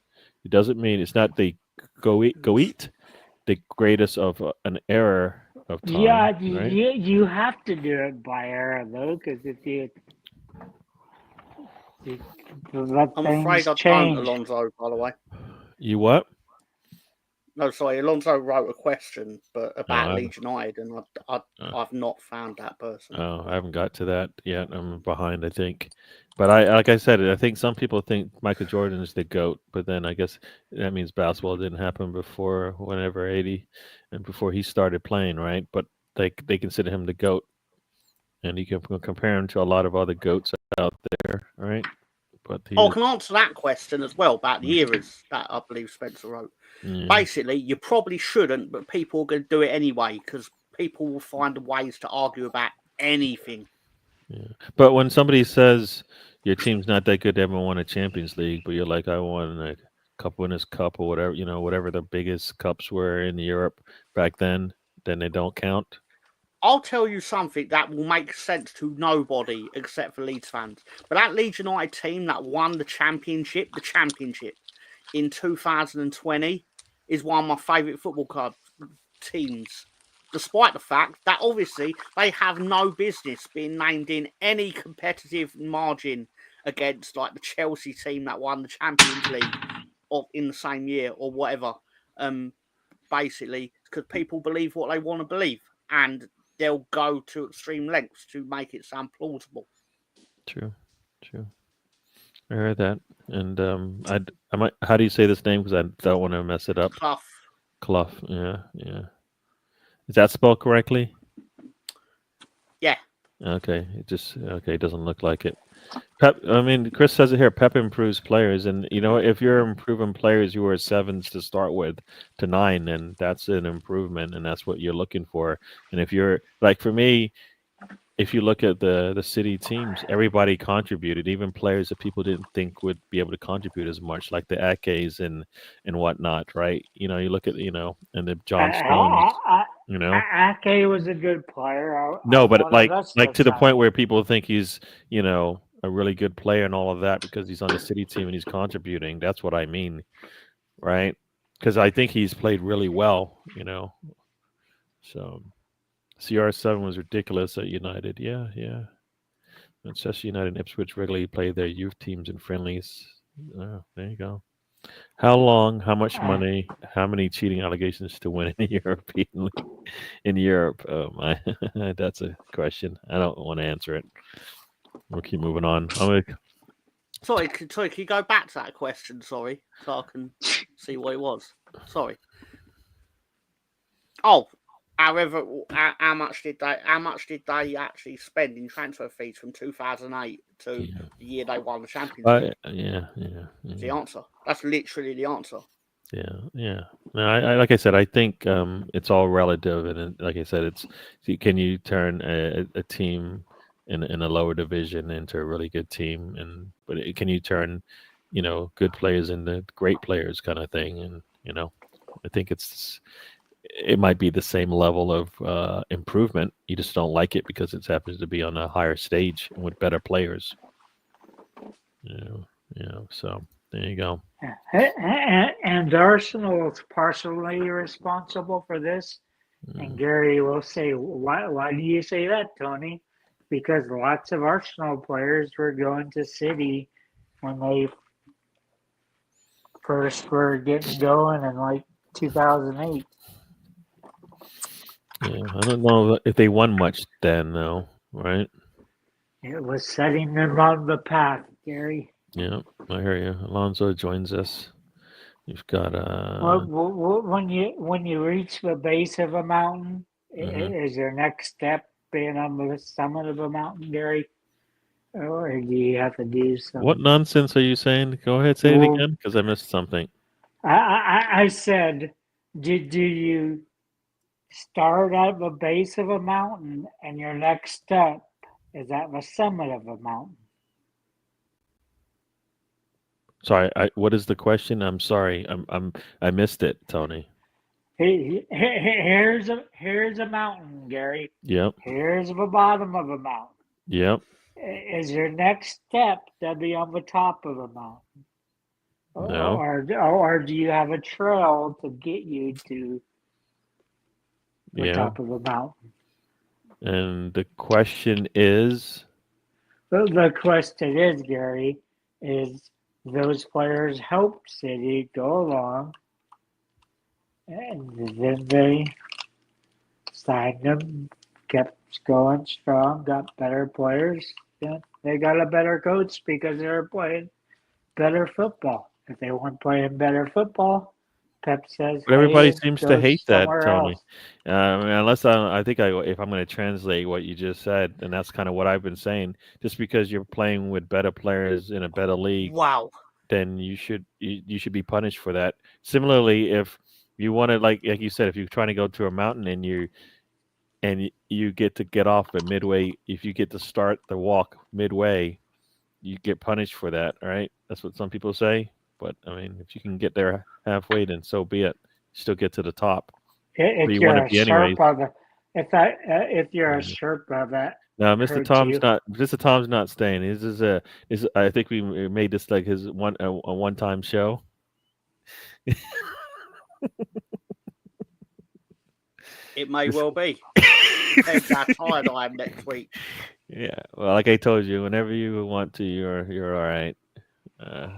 It doesn't mean it's not the goat, the greatest of an error of time, Yeah, right? you have to do it by era though, because if you let I'm afraid things I don't, change. Alonso. By the way, You what? no, sorry, Alonso wrote a question, but Oh, about Leeds United, and uh, I've not found that person. oh, I haven't got to that yet. I'm behind, I think. But like I said, I think some people think Michael Jordan is the GOAT, but then I guess that means basketball didn't happen before whenever 80 and before he started playing, right? But they consider him the GOAT, and you can compare him to a lot of other GOATs out there, right? But Oh, he, I can answer that question as well about the eras that I believe Spencer wrote. yeah, Basically, you probably shouldn't, but people are going to do it anyway because people will find ways to argue about anything. yeah. But when somebody says your team's not that good, they haven't won a Champions League, but you're like, I won a Cup Winners' Cup or whatever, whatever the biggest cups were in Europe back then they don't count. I'll tell you something that will make sense to nobody except for Leeds fans. But that Leeds United team that won the championship in 2020 is one of my favourite football club teams. Despite the fact that obviously they have no business being named in any competitive margin against like the Chelsea team that won the Champions League in the same year or whatever. Basically, because people believe what they want to believe, and they'll go to extreme lengths to make it sound plausible. True, true. I heard that, and I might. How do you say this name? Because I don't want to mess it up. Clough. Clough. Yeah, yeah. Is that spelled correctly? Yeah. Okay. It doesn't look like it. Pep. I mean, Chris says it here. Pep improves players, and if you're improving players, you were sevens to start with to 9, then that's an improvement, and that's what you're looking for. And if you're like for me, if you look at the city teams, everybody contributed, even players that people didn't think would be able to contribute as much, like the Akes and whatnot, right? You look at and the John Stones, you know. Ake was a good player. I No, but wanted like us like to to the point sign where him. people think he's a really good player and all of that because he's on the city team and he's contributing. That's what I mean, right? Because I think he's played really well. So CR7 was ridiculous at United. Yeah, yeah. Manchester United and Ipswich regularly play their youth teams in friendlies. Oh, there you go. How long? How much money? How many cheating allegations to win in the European League in Europe? Oh my, that's a question. I don't want to answer it. We'll keep moving on. Sorry, can you go back to that question? Sorry, so I can see what it was. Sorry. Oh, however, how much did they actually spend in transfer fees from 2008 to the year they won the Champions League? Yeah. The answer. That's literally the answer. Yeah. No, like I said, I think it's all relative, and like I said, can you turn a team in a lower division into a really good team, but can you turn, good players into great players, kind of thing, and I think it might be the same level of improvement. You just don't like it because it happens to be on a higher stage and with better players. So there you go. And Arsenal is partially responsible for this. And Gary will say, why do you say that, Tony? Because lots of Arsenal players were going to City when they first were getting going in like 2008. Yeah, I don't know if they won much then, though, right? It was setting them on the path, Gary. Yeah, I hear you. Alonso joins us. You've got when you reach the base of a mountain, is your next step being on the summit of a mountain, Gary? Or do you have to do something? What nonsense are you saying? Go ahead, say it again, because I missed something. I said, do you start at the base of a mountain and your next step is at the summit of a mountain? Sorry, what is the question? I'm sorry, I missed it, Tony. Here's a mountain, Gary. Yep. Here's the bottom of a mountain. Yep. Is your next step to be on the top of a mountain? No. Or do you have a trail to get you to the top of the mountain? And the question is? The question is, Gary, is those players helped City go along, and then they signed them, kept going strong, got better players. Yeah, they got a better coach because they were playing better football. If they weren't playing better football, Pep says, but everybody hey, seems to hate that, Tony. Else. Unless I think if I'm going to translate what you just said, and that's kind of what I've been saying. Just because you're playing with better players in a better league, wow, then you should be punished for that. Similarly, if you want to, like you said, if you're trying to go to a mountain and you get off at midway, if you get to start the walk midway, you get punished for that. Right? That's what some people say. But I mean, if you can get there halfway, then so be it. You still get to the top. If you you're want to a be anyways. Sherpa, if you're a Sherpa, that no, Mr. Tom's not staying. I think we made this like his a one-time show. It may well be. Depends how tired I am next week. Yeah, well, like I told you, whenever you want to, you're all right.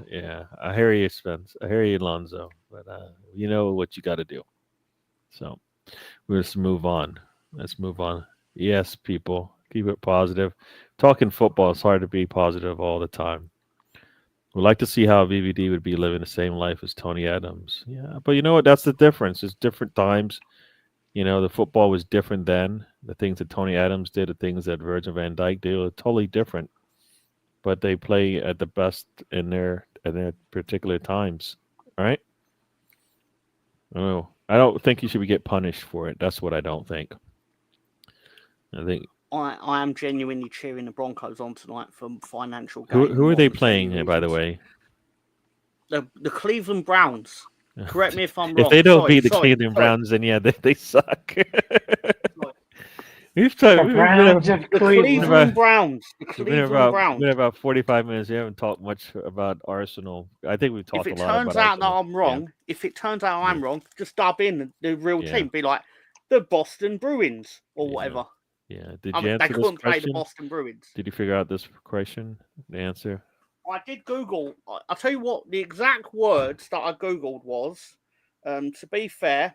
Yeah, I hear you, Spence. I hear you, Alonzo. But you know what you got to do. So let's move on. Yes, people, keep it positive. Talking football, it's hard to be positive all the time. We'd like to see how VVD would be living the same life as Tony Adams. Yeah, but you know what? That's the difference. It's different times. The football was different then. The things that Tony Adams did, the things that Virgil van Dijk did, were totally different. But they play at the best in their particular times, right? Oh, I don't think you should get punished for it. That's what I don't think. I think I am genuinely cheering the Broncos on tonight for financial gain. Who are they playing, by the way? The Cleveland Browns. Correct me if I'm wrong. If they don't beat the Cleveland Browns, then yeah, they suck. We've talked. The Cleveland Browns. It's been about 45 minutes. We haven't talked much about Arsenal. I think we've talked a lot about Arsenal. If it turns out that I'm wrong, I'm wrong, just dub in the real team. Be like the Boston Bruins or whatever. Yeah. Did I you mean, they answer this couldn't play the question? Boston Bruins. Did you figure out this question? The answer? I did Google. I'll tell you what, the exact words that I Googled was, to be fair,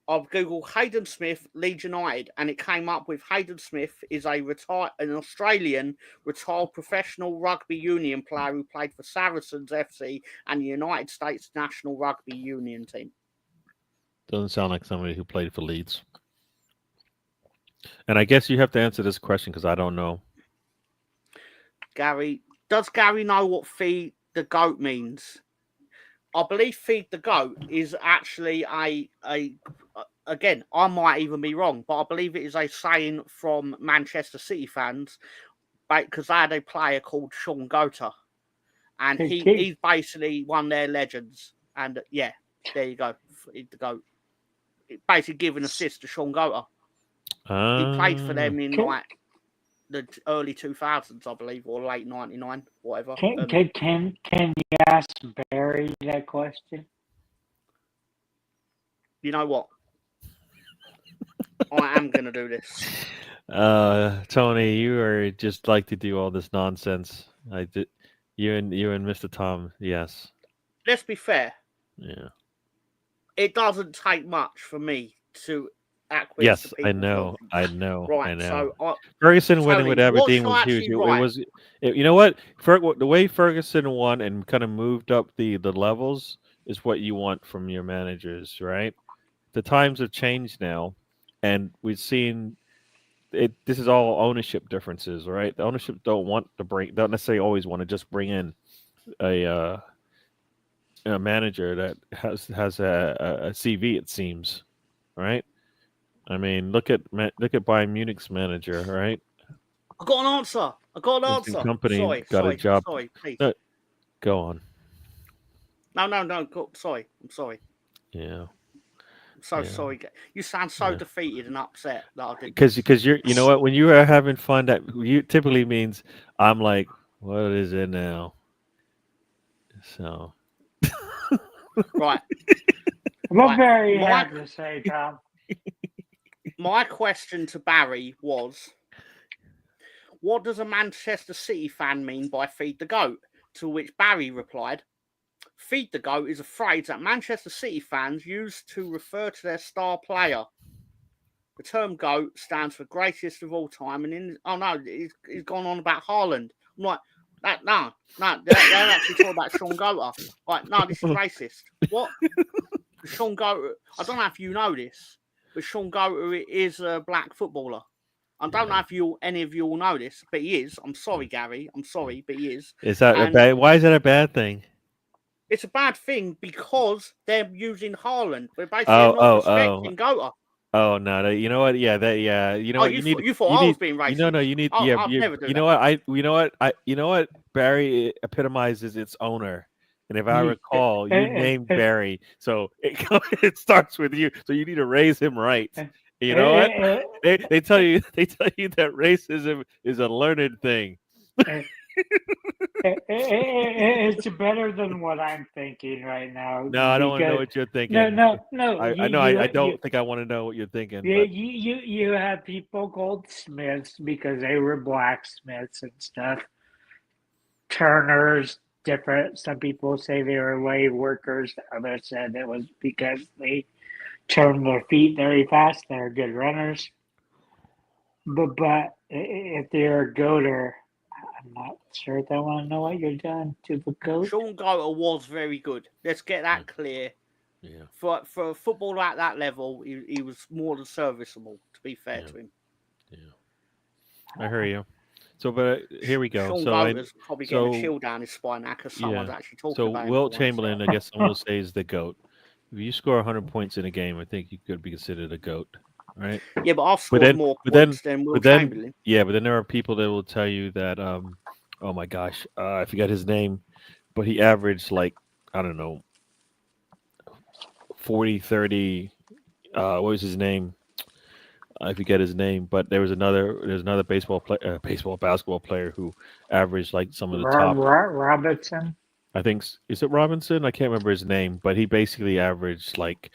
I've Googled Hayden Smith, Leeds United, and it came up with Hayden Smith is an Australian retired professional rugby union player who played for Saracens FC and the United States national rugby union team. Doesn't sound like somebody who played for Leeds. And I guess you have to answer this question because I don't know. Gary, does Gary know what feed the goat means? I believe feed the goat is actually a again, I might even be wrong, but I believe it is a saying from Manchester City fans because they had a player called Sean Gota, and he's basically one of their legends. And yeah, there you go, feed the goat. Basically, giving assist to Sean Gota. He played for them in like the early 2000s, I believe, or late 99, whatever. Can you ask Barry that question? You know what? I am going to do this. Tony, you are just like to do all this nonsense. I did. You and Mr. Tom, yes. Let's be fair. Yeah. It doesn't take much for me to acquiesce Yes, to I people's know. nonsense. I know. Right, I know. so Ferguson winning Tony, with Aberdeen what's was huge. actually It right? was. You know what? The way Ferguson won and kind of moved up the levels is what you want from your managers, right? The times have changed now, and we've seen it. This is all ownership differences, right? The ownership don't necessarily always want to just bring in a manager that has a CV. It seems, right? I mean, look at Bayern Munich's manager, right? I got an answer. Vincent Company got a job. Sorry, please. Go on. No. Sorry, I'm sorry. Yeah. I'm so sorry. You sound so defeated and upset that I did. Because you know what, when you are having fun, that you typically means I'm like, what is it now? So right. What Barry had to say, Tom? My question to Barry was, what does a Manchester City fan mean by feed the goat? To which Barry replied, feed the goat is a phrase that Manchester City fans use to refer to their star player. The term GOAT stands for greatest of all time, and he's gone on about Haaland. I'm like, they're actually talking about Sean Gota. Like, no, this is racist. What? Sean Gota, I don't know if you know this, but Sean Gota is a black footballer. I don't know if any of you all know this, but he is. I'm sorry, Gary. I'm sorry, but he is. Is that a bad? Why is that a bad thing? It's a bad thing because they're using Haaland. They're basically not respecting Gota. Oh no! You know what? Yeah, you know what? You thought I was being racist? No, you need. I'll never do that. You know what? Barry epitomizes its owner, and if I recall, you named Barry, so it starts with you. So you need to raise him right. You know what? They tell you that racism is a learned thing. It's better than what I'm thinking right now. No, I don't want to know what you're thinking. No. I don't think I want to know what you're thinking. You have people called Smiths because they were blacksmiths and stuff. Turners, different. Some people say they were wave workers. Others said it was because they turned their feet very fast. They're good runners. But if they're a goater, I'm not sure if I want to know what you're done to the goat. Sean Gota was very good. Let's get that clear. Yeah. For a footballer at that level, he was more than serviceable, to be fair to him. Yeah. I hear you. So, but here we go. Sean Gota's probably getting a chill down his spine now because someone's actually talking about him. So, Wilt Chamberlain, I guess someone will say, is the GOAT. If you score 100 points in a game, I think you could be considered a GOAT. Right? Yeah, but I've scored more points than Wilt Chamberlain. Yeah, but then there are people that will tell you that, oh my gosh, I forgot his name, but he averaged like, I don't know, 40, 30, what was his name? I forget his name, but there's another basketball player who averaged like some of the top. Robinson. I think, is it Robinson? I can't remember his name, but he basically averaged like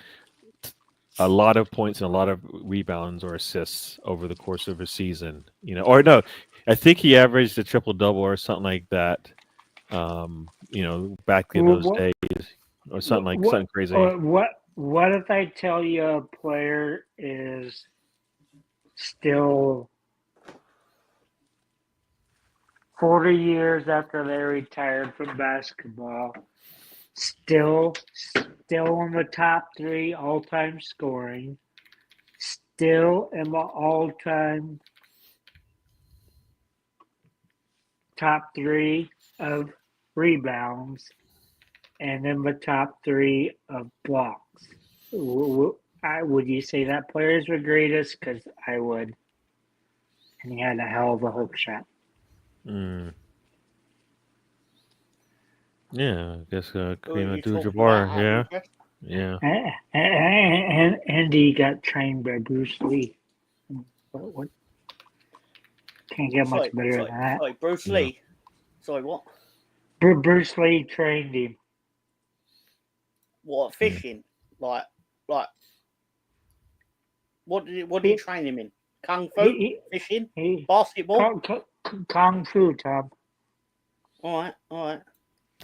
a lot of points and a lot of rebounds or assists over the course of a season. Or no, I think he averaged a triple double or something like that. Back in those What days, or something crazy. what if I tell you a player is still 40 years after they retired from basketball, still in the top 3 all-time scoring, still in the all-time top 3 of rebounds, and in the top 3 of blocks. Would you say that player is the greatest? Because I would. And he had a hell of a hook shot. Mm. Yeah, I guess Who are Kareem you talking about? Abdul-Jabbar. Out of Yeah, interest? yeah. And he got trained by Bruce Lee. What can't get much better than that. Sorry, Bruce Yeah. Lee. Sorry, what? Bruce Lee trained him. What, Yeah. fishing? Like, what did he train him in? Kung Fu? Fishing? Basketball? Kung Fu, Tom. All right.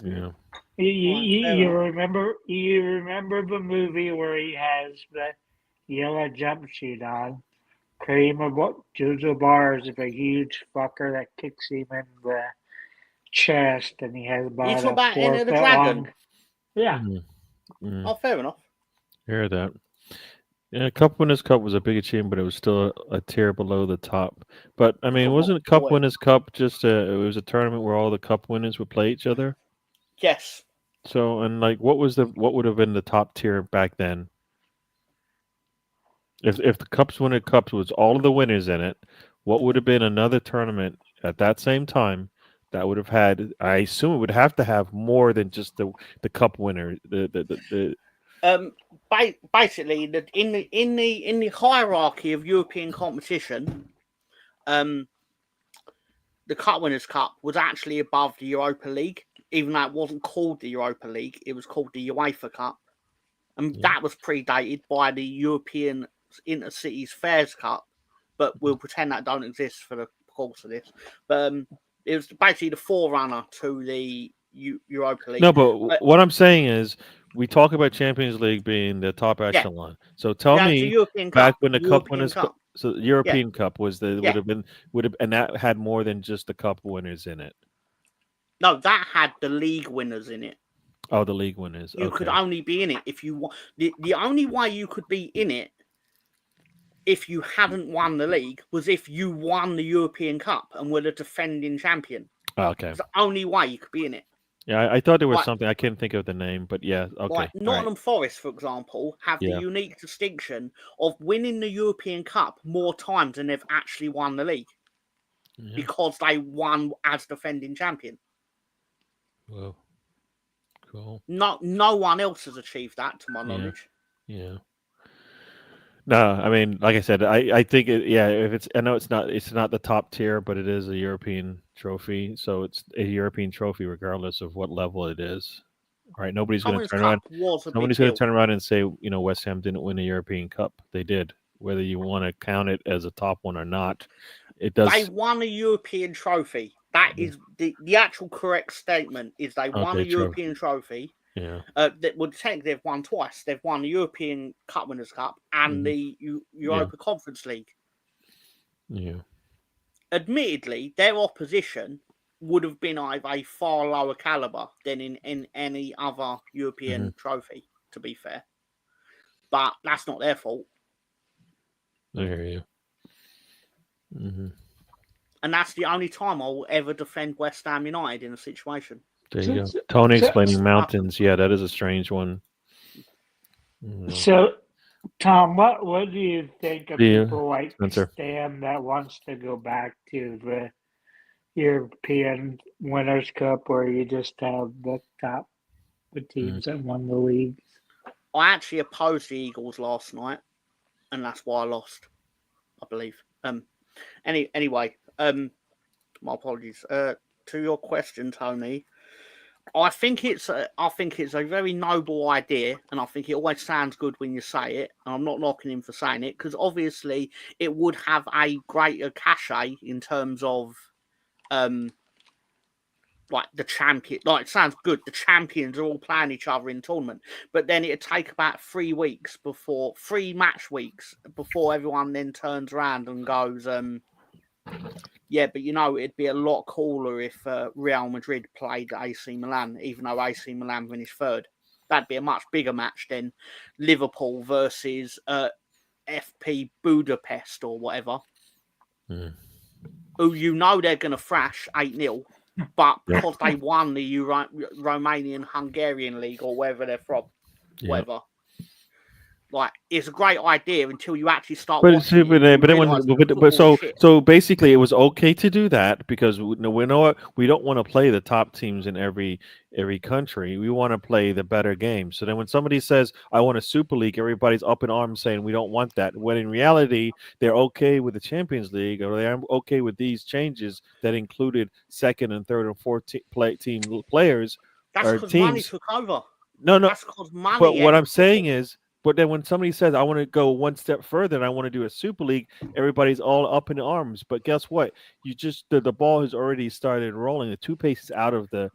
Yeah. You remember the movie where he has the yellow jumpsuit on? Kareem Abdul-Jabbar is a huge fucker that kicks him in the chest, and he has You about talk a about 4 Enter the foot long. Dragon? Yeah. Mm. Oh, fair enough. Hear that. Yeah, Cup Winners' Cup was a big achievement, but it was still a tier below the top. But I mean, wasn't Cup Boy. Winners' Cup just it was a tournament where all the cup winners would play each other? Yes. So, and like, what would have been the top tier back then? If the Cups was all of the winners in it, what would have been another tournament at that same time that would have had? I assume it would have to have more than just the cup winner. Basically, in the hierarchy of European competition, the Cup Winners' Cup was actually above the Europa League, even though it wasn't called the Europa League. It was called the UEFA Cup, and that was predated by the European Intercities Fairs Cup. But we'll pretend that don't exist for the course of this. But it was basically the forerunner to the Europa League. No, but what I'm saying is, we talk about Champions League being the top Yeah, echelon. So tell that's the me, European back Cup. when the Cup European Winners, Cup. so the Yeah, European Cup was yeah. and that had more than just the cup winners in it. No, that had the league winners in it. Oh, the league winners. You could Okay. only be in it if you want. The only way you could be in it if you hadn't won the league was if you won the European Cup and were the defending champion. Okay. It's the only way you could be in it. Yeah, I thought there was Like, something. I couldn't think of the name, but yeah. Okay. like All right. Nottingham Forest, for example, have the Yeah. unique distinction of winning the European Cup more times than they've actually won the league Yeah. because they won as defending champion. Well, cool. No one else has achieved that, to my knowledge. Yeah. No, I mean, like I said, I think if it's, I know it's not the top tier, but it is a European trophy, so it's a European trophy regardless of what level it is. All right, nobody's going to Cummins turn Cup around. was a big Nobody's going to deal. turn around and say, West Ham didn't win a European Cup. They did. Whether you want to count it as a top one or not, it does. They won a European trophy. That is the actual correct statement. Is they won a European trophy. Yeah. That would technically they've won twice. They've won the European Cup Winners' Cup and the Europa Conference League. Yeah. Admittedly, their opposition would have been of a far lower caliber than in any other European trophy, to be fair. But that's not their fault. I hear you. And that's the only time I will ever defend West Ham United in a situation. There you go. Tony explaining mountains. Yeah, that is a strange one. So, Tom, what do you think of people like Spencer? Stan that wants to go back to the European Winners' Cup where you just have the teams that won the leagues? I actually opposed the Eagles last night, and that's why I lost, I believe. Anyway, my apologies. To your question, Tony, I think it's a very noble idea, and I think it always sounds good when you say it. And I'm not knocking him for saying it because obviously it would have a greater cachet in terms of like the champion. Like it sounds good. The champions are all playing each other in the tournament, but then it'd take about 3 weeks before 3 match weeks before everyone then turns around and goes, yeah, but it'd be a lot cooler if Real Madrid played AC Milan, even though AC Milan finished third. That'd be a much bigger match than Liverpool versus FP Budapest or whatever, who they're going to thrash 8-0, but because they won the Romanian Hungarian League or wherever they're from, whatever. Like, it's a great idea until you actually start watching it. So basically, it was okay to do that because we know what, we don't want to play the top teams in every country. We want to play the better games. So then, when somebody says, "I want a Super League," everybody's up in arms saying, "We don't want that." When in reality, they're okay with the Champions League, or they're okay with these changes that included second and third and fourth team players. That's because money took over. No. That's because money. But what I'm saying is. But then when somebody says, I want to go one step further and I want to do a Super League, everybody's all up in arms. But guess what? You just the ball has already started rolling. The toothpaste is out of the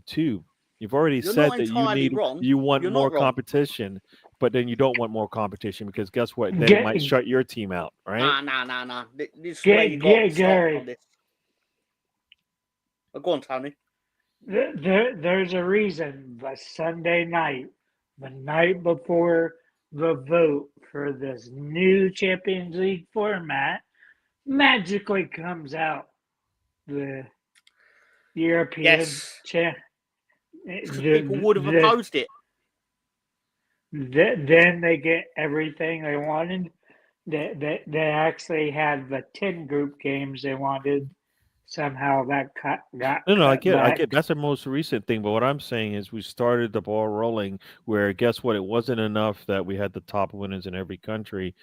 tube. You've already said that you want more competition, but then you don't want more competition because guess what? Then it might shut your team out, right? Nah. This is where you got Gary. On this. Go on, Tony. There's a reason the Sunday night, the night before the vote for this new Champions League format, magically comes out the European champ. People would have opposed it. Then they get everything they wanted. They actually had the 10 group games they wanted. Somehow that got I get that's the most recent thing, but what I'm saying is we started the ball rolling where guess what, it wasn't enough that we had the top winners in every country's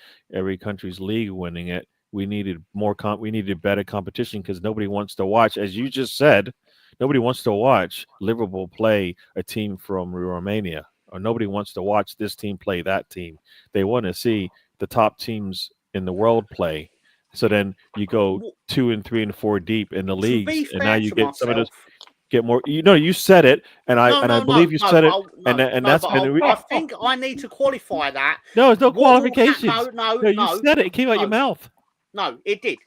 league winning it. We needed we needed better competition because nobody wants to watch, as you just said, nobody wants to watch Liverpool play a team from Romania, or nobody wants to watch this team play that team. They want to see the top teams in the world play. So then you go 2 and 3 and 4 deep in the leagues, and now you get some of those get more. You said it, and I believe you said it, and that's been. I think I need to qualify that. No, there's no qualifications. No, you said it. It came out your mouth. No, it did.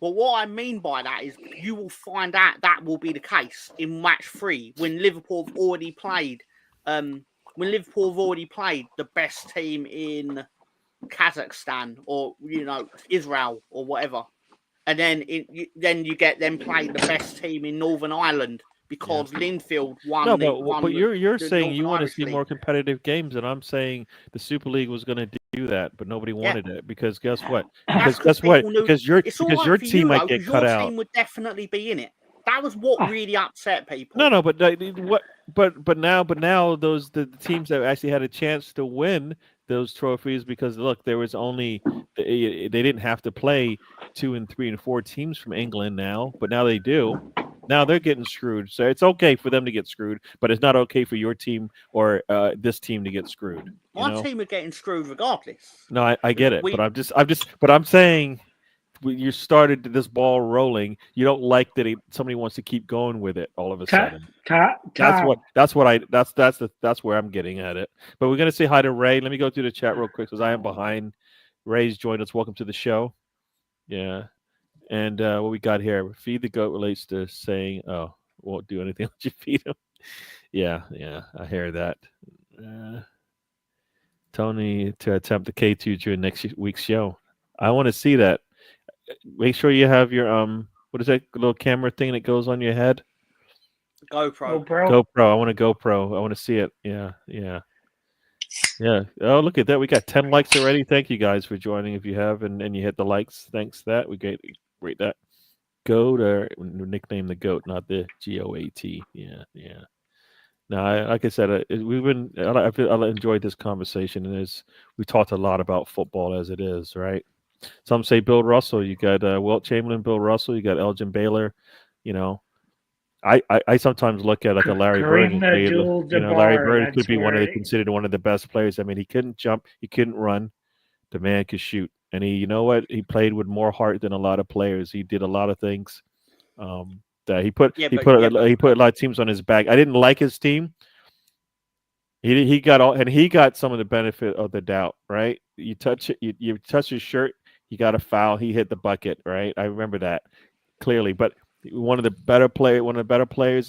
But what I mean by that is you will find out that will be the case in match 3 when Liverpool have already played. When Liverpool have already played the best team in Kazakhstan or Israel or whatever, and then you get them playing the best team in Northern Ireland because Linfield won. No, but you're saying you want to see more competitive games, and I'm saying the Super League was going to do that, but nobody wanted it because guess what? Because your team might get cut out. Your team would definitely be in it. That was what really upset people. No, but now the teams that actually had a chance to win those trophies, because look, there was only they didn't have to play 2 and 3 and 4 teams from England now, but now they do. Now they're getting screwed. So it's okay for them to get screwed, but it's not okay for your team or this team to get screwed. My team are getting screwed regardless. No, I get it, but I'm saying you started this ball rolling. You don't like that somebody wants to keep going with it all of a sudden. That's where I'm getting at it. But we're gonna say hi to Ray. Let me go through the chat real quick because I am behind. Ray's joined us. Welcome to the show. Yeah. And what we got here, feed the goat relates to saying, "Oh, won't do anything unless you feed him." Yeah, I hear that. Tony to attempt the K2 during next week's show. I want to see that. Make sure you have your what is that little camera thing that goes on your head? GoPro. I want a GoPro. I want to see it. Yeah. Oh, look at that. We got 10 likes already. Thank you guys for joining. If you have and you hit the likes, thanks for that. We rate that. Goat, or nickname the goat, not the GOAT. Yeah. Now, like I said, I enjoyed this conversation, and we talked a lot about football as it is, right? Some say Bill Russell. You got Wilt Chamberlain, Bill Russell. You got Elgin Baylor. I sometimes look at like a Larry Bird Kareem and say, Larry Abdul-Jabbar. Bird could That's be one of where the considered one of the best players. I mean, he couldn't jump, he couldn't run. The man could shoot, and you know what? He played with more heart than a lot of players. He did a lot of things. That he put a lot of teams on his back. I didn't like his team. He got all, and he got some of the benefit of the doubt, right? You touch it, you touch his shirt, he got a foul, he hit the bucket, right? I remember that clearly. But one of the better players,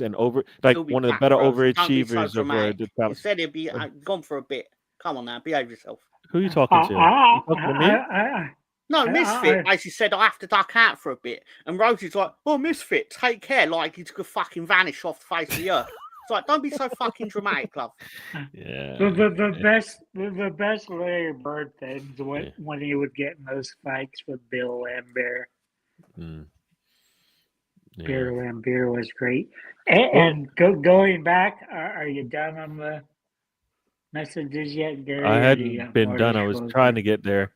and He'll be one of the back, better bro. So don't be so overachievers of the dramatic. You top. said he'd be uh, gone for a bit. Come on now, behave yourself. Who are you I, talking to? You talking to me? No, Misfit I, basically said I have to duck out for a bit. And Rosie's like, oh, Misfit, take care. Like he's going to fucking vanish off the face of the earth. It's like, don't be so fucking dramatic, love. Yeah. the best Larry Bird things Yeah. when he would get in those fights with Bill Lambier. Mm. Yeah. Bill Lambier was great. Well, And going back, are you done on the messages yet, Gary? I Or do you hadn't got been more done. to I was go trying through? to get there.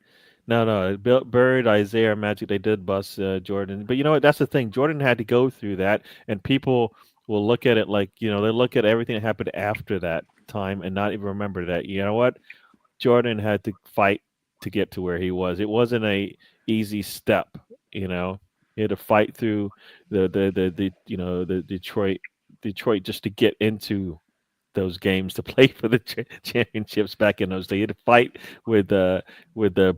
No. Bird, Isaiah, Magic, they did bust Jordan. But you know what? That's the thing. Jordan had to go through that, and people will look at it like, they look at everything that happened after that time and not even remember that. You know what? Jordan had to fight to get to where he was. It wasn't a easy step, you know. He had to fight through the Detroit just to get into those games to play for the championships back in those days. He had to fight with the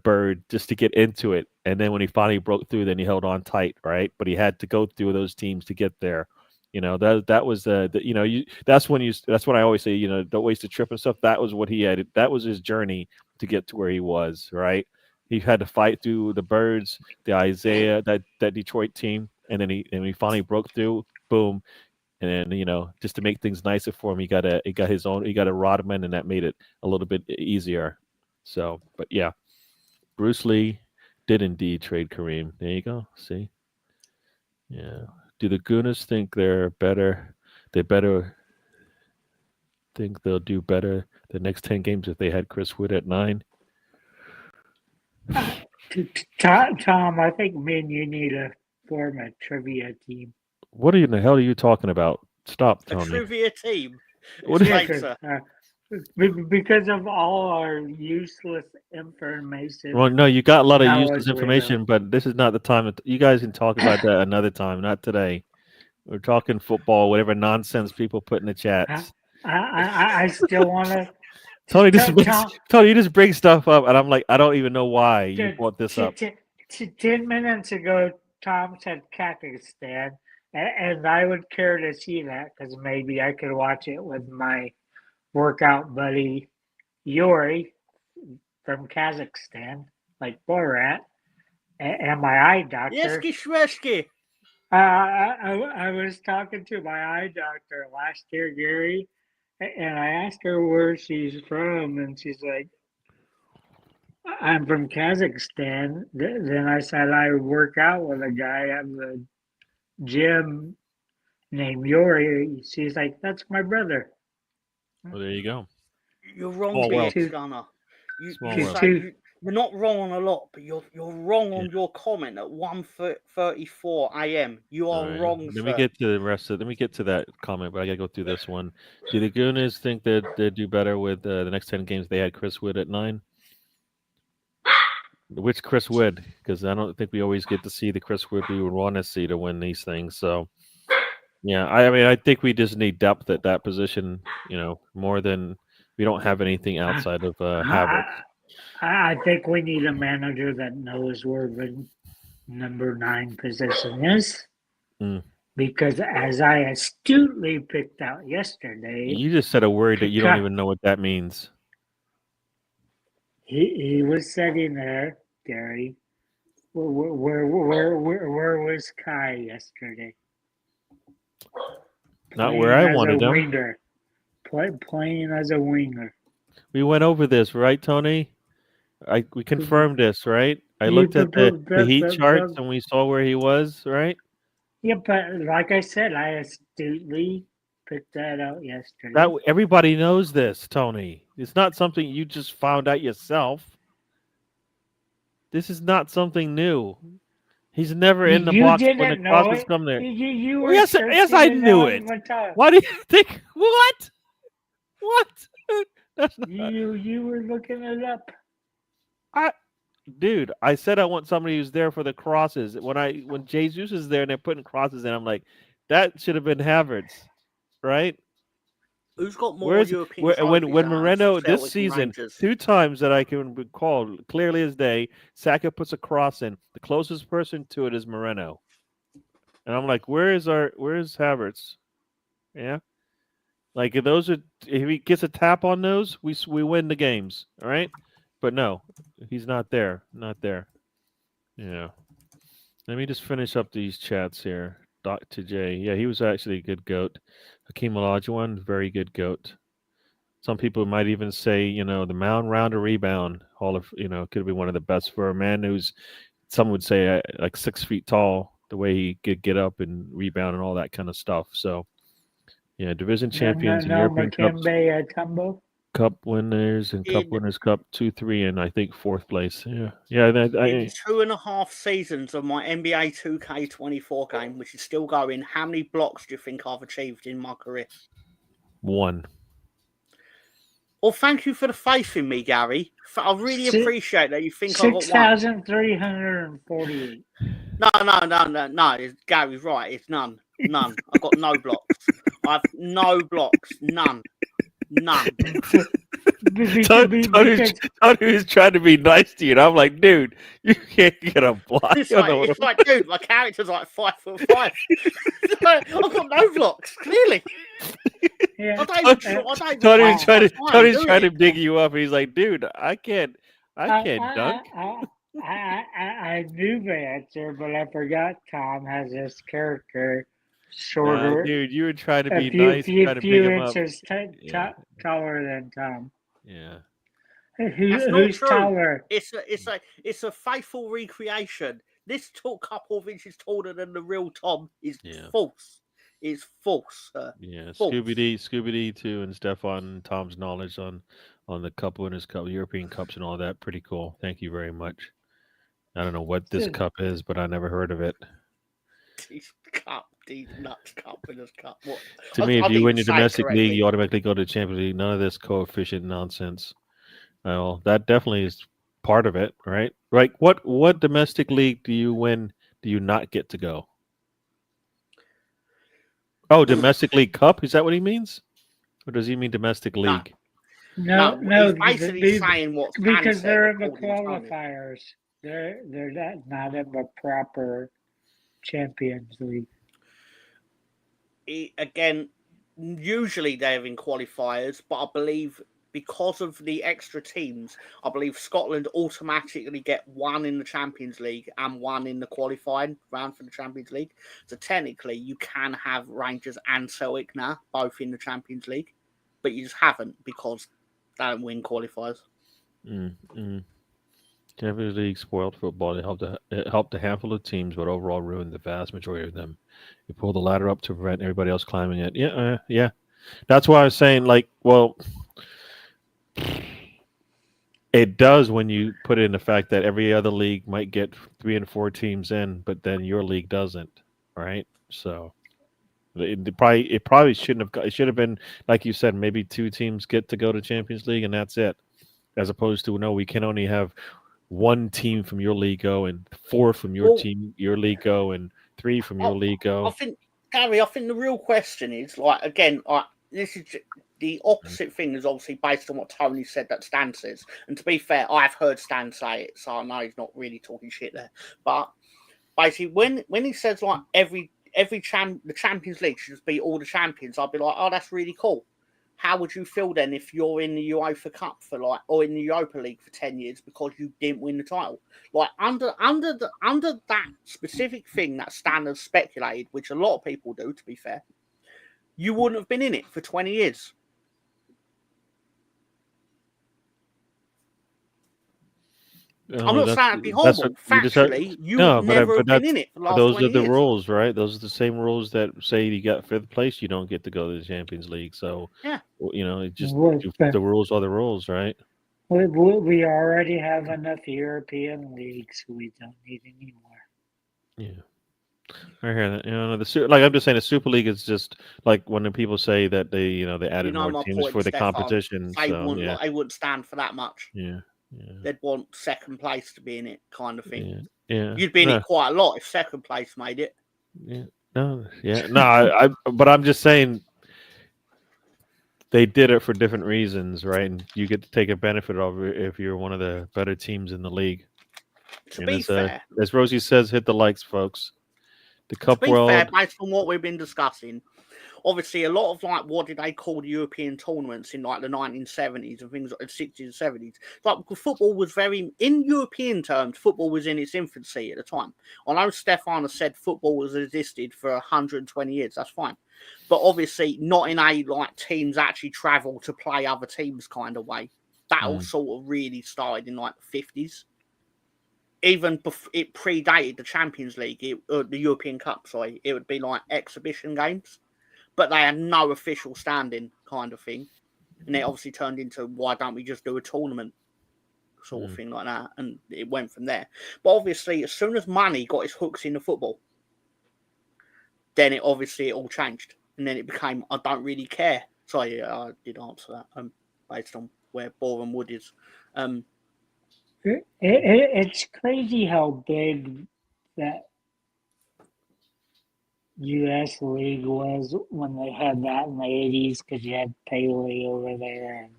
Bird just to get into it, and then when he finally broke through, then he held on tight, right? But he had to go through those teams to get there. That was that's when I always say, don't waste a trip and stuff. That was what he had. That was his journey to get to where he was, right? He had to fight through the Birds, the Isaiah, that Detroit team, and then he finally broke through. Boom, and then just to make things nicer for him, he got a Rodman, and that made it a little bit easier. So, but yeah, Bruce Lee did indeed trade Kareem. There you go. See, yeah. Do the Gooners think they're better? They better think they'll do better the next 10 games if they had Chris Wood at 9. Tom, I think me and you need to form a trivia team. What in the hell are you talking about? Stop, A Tony. trivia team. What Yeah, Explain, sir. because of all our useless information. Well, no, you got a lot of knowledge useless we information, but this is not the time. You guys can talk about that another time, not today. We're talking football, whatever nonsense people put in the chats. I still want to. Tony, Tom, Tony, you just bring stuff up, and I'm like, I don't even know why you brought this up. 10 minutes ago, Tom said Kazakhstan, and I would care to see that because maybe I could watch it with my workout buddy Yuri from Kazakhstan, like Borat, and my eye doctor. Yeski Shreski. I was talking to my eye doctor last year, Gary, and I asked her where she's from, and she's like, I'm from Kazakhstan. Then I said I work out with a guy at the gym named Yuri. She's like, that's my brother. Well, there you go. You're wrong, Small world. BX Gunner. Small You world. say you're not wrong on a lot, but you're wrong on your comment at 1:34 a.m. You are All wrong, Let sir. me get to the rest of. Let me get to that comment, but I gotta go through this one. Do the Gooners think that they'd do better with the next 10 games? They had Chris Wood at 9. Which Chris Wood? Because I don't think we always get to see the Chris Wood we would want to see to win these things. So, yeah, I mean, I think we just need depth at that position. More than we don't have anything outside of Havertz. I think we need a manager that knows where the number 9 position is. Mm. Because as I astutely picked out yesterday, You just said a word that you don't even know what that means. He was sitting there, Gary. Where was Kai yesterday? Not where I wanted him. Winger. Playing as a winger. We went over this, right, Tony? We confirmed this, right? I looked at the heat charts and we saw where he was, right? Yeah, but like I said, I astutely picked that out yesterday. Everybody knows this, Tony. It's not something you just found out yourself. This is not something new. He's never in the You box when the didn't know crosses it. come there. You Well, were yes, searching I it knew out it. at the time. Why do you think what? What? That's not. You were looking it up. I, dude, I said I want somebody who's there for the crosses. When Jesus is there and they're putting crosses in, I'm like, that should have been Havertz, right? Who's got more Where's European when trophies at hand, Moreno this Celtic and season Rangers? 2 times that I can recall clearly as day, Saka puts a cross in. The closest person to it is Moreno, and I'm like, where's Havertz? Yeah, like if he gets a tap on those, we win the games. All right, but no, he's not there. Not there. Yeah. Let me just finish up these chats here. Dr. J. Yeah, he was actually a good goat. Hakeem Olajuwon, very good goat. Some people might even say, the mound rounder rebound, could be one of the best for a man who's, some would say, like 6 feet tall, the way he could get up and rebound and all that kind of stuff. So, yeah, division champions and European Makembe Tumbo. Cup winners and Cup In Winners' Cup 2, 3, and I think fourth place. Yeah, yeah. in 2.5 seasons of my NBA 2K24 game, which is still going, how many blocks do you think I've achieved in my career? 1. Well, thank you for the faith in me, Gary. I really appreciate that you think I got one. 6,348. No. Gary's right. It's none. I've got no blocks. I've no blocks. None. Tony was trying to be nice to you, and I'm like, dude, you can't get a block. It's like, dude, my character's like 5'5". I've got no blocks, clearly. Yeah. Tony's trying to dig you up, and he's like, dude, I can't dunk. I knew the answer, but I forgot Tom has this character shorter. Dude, you were trying to be nice, trying to big him up. Inches taller than Tom. Yeah. Who's taller? It's a faithful recreation. This couple of inches taller than the real Tom is false. It's false. Yeah, false. Scooby D too, and Stefan, Tom's knowledge on the Cup Winners' Cup, European Cups, and all that. Pretty cool. Thank you very much. I don't know what this cup is, but I never heard of it. The nuts cup, Winners' Cup. What? To me, if you win your domestic league, you automatically go to the Champions League. None of this coefficient nonsense. Well, that definitely is part of it, right? Right. What domestic league do you win? Do you not get to go? Oh, domestic league cup? Is that what he means, or does he mean domestic league? No. He's basically saying what's because they're in the qualifiers. They're not in the proper Champions League. Again, usually they're in qualifiers, but I believe because of the extra teams, I believe Scotland automatically get one in the Champions League and one in the qualifying round for the Champions League. So technically, you can have Rangers and Celtic now, both in the Champions League, but you just haven't because they don't win qualifiers. Champions League spoiled football. It helped a handful of teams, but overall ruined the vast majority of them. You pull the ladder up to prevent everybody else climbing it. Yeah. That's why I was saying, it does when you put in the fact that every other league might get 3 and 4 teams in, but then your league doesn't, right? So it probably shouldn't have. It should have been, like you said, maybe 2 teams get to go to Champions League, and that's it. As opposed to, no, we can only have 1 team from your league go, and 4 from your league go, and 3 from your league go. I think, Gary, the real question is, this is the opposite thing is obviously based on what Tony said that Stan says. And to be fair, I've heard Stan say it, so I know he's not really talking shit there. But basically, when he says the Champions League should just be all the champions, I'd be like, oh, that's really cool. How would you feel then if you're in the UEFA Cup or in the Europa League for 10 years because you didn't win the title? Under that specific thing that Stan has speculated, which a lot of people do, to be fair, you wouldn't have been in it for 20 years. I'm not saying it'd be horrible. Factually, you've never been in it for the last 20 years. Those are the rules, right? Those are the same rules that say you got 5th place, you don't get to go to the Champions League. So, it just the rules are the rules, right? We already have enough European leagues, so we don't need any more. Yeah, I hear that. Like I'm just saying, the Super League is just like when the people say that they You added know more my teams point, for the Stefan. competition. So yeah, They wouldn't stand for that much. yeah, yeah, They'd want second place to be in it, kind of thing. yeah, yeah. You'd be in No, it quite a lot if second place made it. yeah, no, yeah, no. But I'm just saying they did it for different reasons, right? And you get to take a benefit of it if you're one of the better teams in the league. To And be fair, as Rosie says, hit the likes, folks. The Cup World. based on what we've been discussing, obviously a lot of like what did they call the European tournaments in like the 1970s and things like the 60s and 70s. Like football was very, in European terms, football was in its infancy at the time. I know Stefan has said football has existed for 120 years. That's fine, but obviously not in a like teams actually travel to play other teams kind of way. That all Mm, sort of really started in like the 50s. Even it predated the Champions League, the European Cup. Sorry, it would be like exhibition games, but they had no official standing kind of thing. And it obviously turned into why don't we just do a tournament sort of mm, thing like that, and it went from there. But obviously, as soon as money got its hooks in the football, then it all changed, and then it became I don't really care. So yeah, I did answer that based on where Boreham Wood is. Um, It's crazy how big that U.S. league was when they had that in the 80s because you had Pele over there and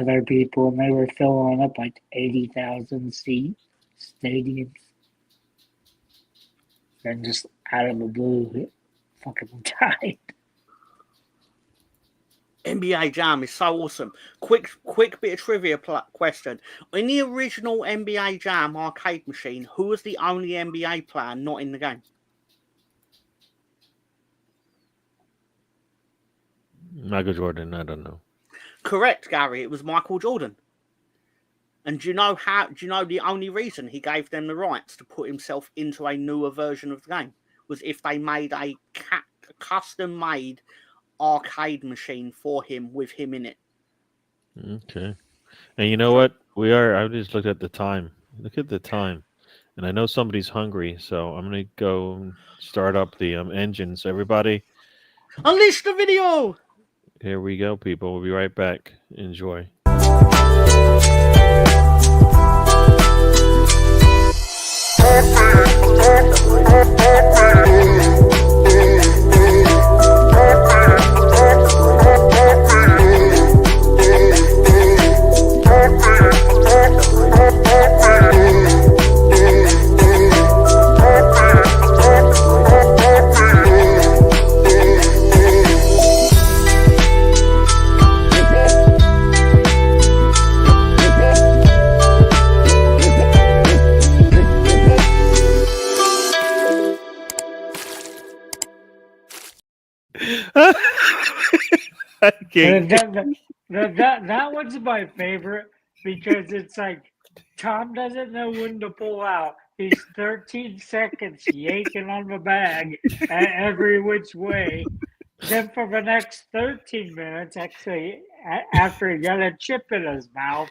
other people, and they were filling up like 80,000 seat stadiums. Then just out of the blue, it fucking died. NBA Jam is so awesome. Quick bit of trivia question. In the original NBA Jam arcade machine, who was the only NBA player not in the game? Michael Jordan. I don't know. Correct, Gary. It was Michael Jordan. And do you know the only reason he gave them the rights to put himself into a newer version of the game was if they made a custom made arcade machine for him with him in it. Okay. And you know what? I just looked at the time. Look at the time. And I know somebody's hungry, so I'm gonna go and start up the engine. So everybody, Unleash the video! here we go, people. We'll be right back. Enjoy. I can't. That one's my favorite because it's like Tom doesn't know when to pull out. He's 13 seconds yanking on the bag every which way. Then for the next 13 minutes, actually, after he got a chip in his mouth,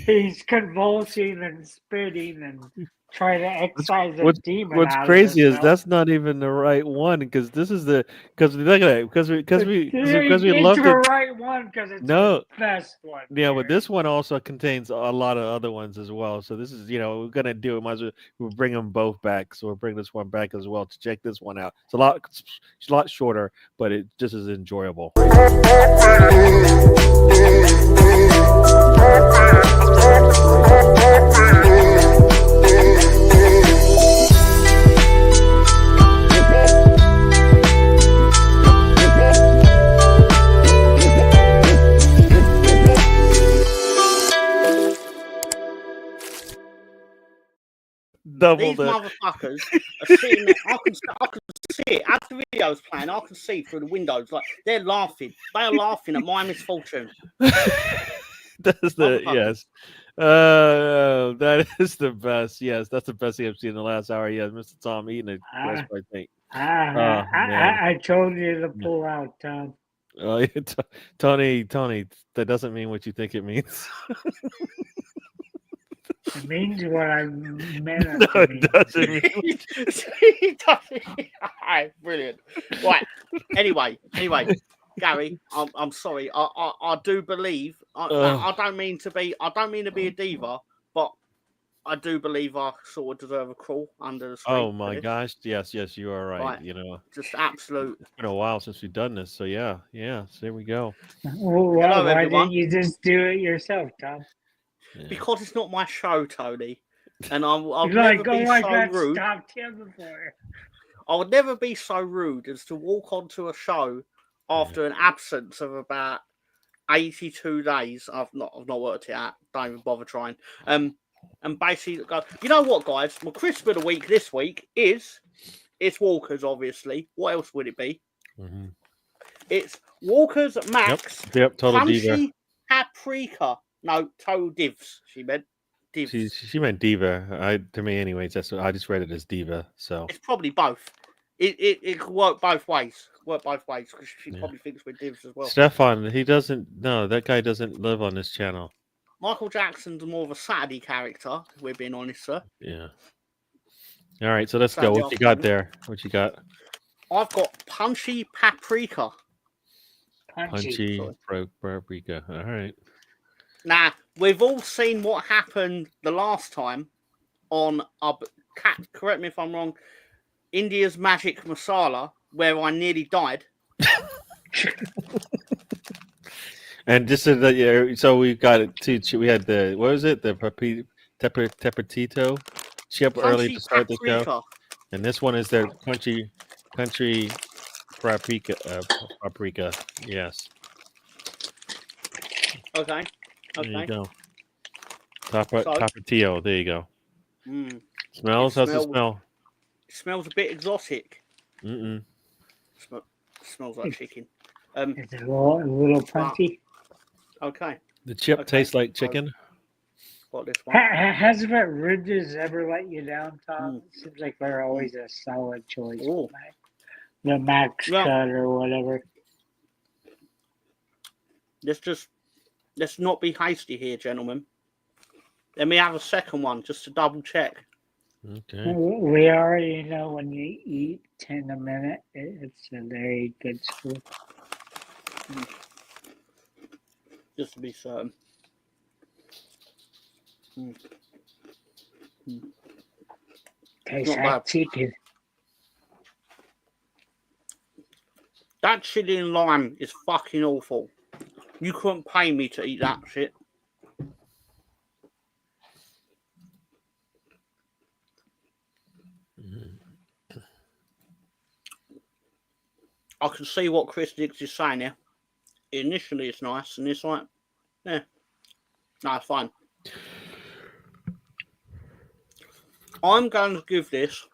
he's convulsing and spitting and trying to excise a demon What's out of crazy is himself. that's not even the right one because this is because look at that because we It's loved the it. right one because it's No, the best one. yeah, but Gary. this one also contains a lot of other ones as well. So this is we're gonna do it. Might as well we'll bring them both back. So we'll bring this one back as well to check this one out. It's a lot shorter, but it just is enjoyable. Double These the motherfuckers are sitting there. I can see it as the video's playing. I can see through the windows like they're laughing. They are laughing at my misfortune. that's the Motherfuckers. yes. That is the best. Yes, that's the best thing I've seen in the last hour. Yes, Mr. Tom eating a crisp, I think. Oh man. I told you to pull out, Tom. Oh, yeah, Tony, that doesn't mean what you think it means. It means what I meant it No, to it mean. doesn't mean. He doesn't. Alright, brilliant. Right. Anyway, Gary, I'm sorry. I do believe. I don't mean to be. I don't mean to be a diva, but I do believe I sort of deserve a crawl under the screen. Oh my gosh! Yes, you are right. Right. Just absolute. It's been a while since we've done this, so yeah. So there we go. Well, Hello, why everyone. didn't you just do it yourself, Tom? Yeah. Because it's not my show, Tony, and I'll You're never like, be oh my so God, rude. stopped him before. I would never be so rude as to walk onto a show after an absence of about 82 days. I've not worked it out. Don't even bother trying. And basically go, you know what, guys? My Crisp of the week this week is it's Walker's, obviously. What else would it be? Mm-hmm. It's Walker's Max Yep. Total diva. Crunchy Paprika. No, total divs. She meant divs. She meant diva. To me, anyways. That's what I just read it as diva. So It's probably both. It could work both ways. Because she probably thinks we're divs as well. Stefan, he doesn't. No, that guy doesn't live on this channel. Michael Jackson's more of a Saturday character, if we're being honest, sir. Yeah. All right, so let's go. Saturday What you got there? What you got? I've got Punchy Paprika. Punchy paprika. All right. Now, we've all seen what happened the last time on, correct me if I'm wrong, India's Magic Masala, where I nearly died. And just so that so we got it too. We had the what was it? The Tepatito chip Punchy early to start the Paprika. show, and this one is their country paprika. Paprika. Yes. Okay. There you go. Tapatio. There you go. Smells. How's it smell? It smells a bit exotic. Mm-mm. Smells like chicken. Is it a little punchy? Okay. The chip tastes like chicken. Got this one. Has that Ridges ever let you down, Tom? It seems like they're always a solid choice. Ooh. The Max Cut or whatever. Let's not be hasty here, gentlemen. Let me have a second one just to double check. Okay. We already know when you eat 10 a minute, it's a very good score. Just to be certain. Tastes like chicken. That chili and lime is fucking awful. You couldn't pay me to eat that shit. I can see what Chris Dix is saying here. Initially, it's nice, and it's like, yeah, no, it's fine. I'm going to give this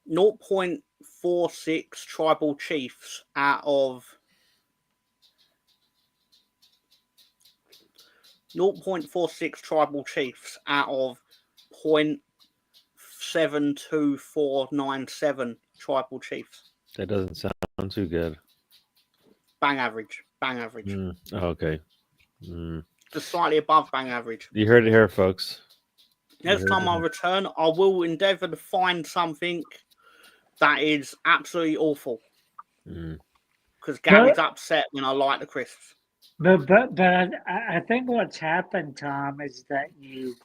0.46 tribal chiefs out of 0.46 tribal chiefs out of 0.72497 tribal chiefs. That doesn't sound too good. Bang average. Okay. Just slightly above bang average. You heard it here, folks. Next time I return, I will endeavour to find something that is absolutely awful. Because Gary's upset when I like the crisps. But I think what's happened, Tom, is that you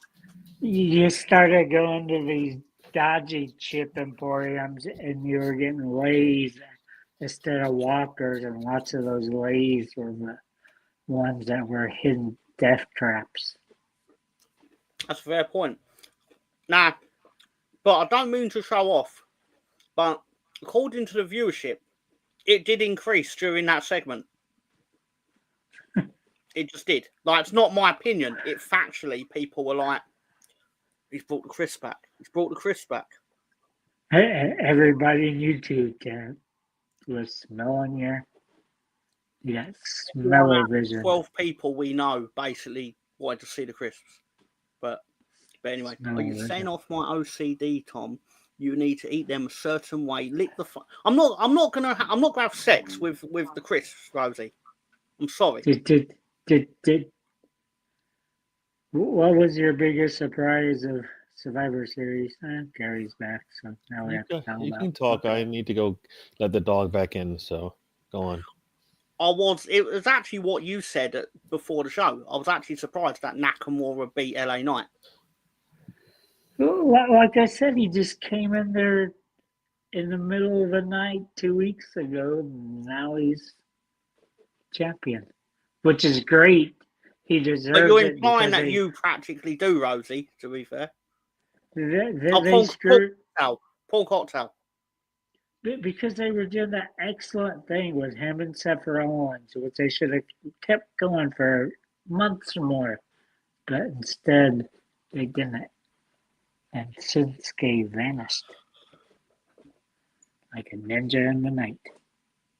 started going to these dodgy chip emporiums and you were getting Lay's instead of Walkers, and lots of those Lay's were the ones that were hidden death traps. That's a fair point. Nah, but I don't mean to show off, but according to the viewership, it did increase during that segment. It just did. Like, it's not my opinion. It factually, people were like, he's brought the crisp back. Everybody in YouTube was smelling your smelly vision. 12 people we know basically wanted to see the crisps. But anyway, are you saying off my OCD, Tom? You need to eat them a certain way. Lick the. I'm not gonna have sex with the crisps, Rosie. I'm sorry. What was your biggest surprise of Survivor Series? Gary's back, so now we have to talk You about. can talk. I need to go let the dog back in. So go on. It was actually what you said before the show. I was actually surprised that Nakamura beat LA Knight. Like I said, he just came in there in the middle of the night 2 weeks ago. And now he's champion, which is great. He But deserves you're it implying because that you practically do, Rosie, to be fair. they screwed Paul Cocktail. because they were doing that excellent thing with him and Seth Rollins, which they should have kept going for months or more. But instead, they didn't. And Shinsuke vanished like a ninja in the night.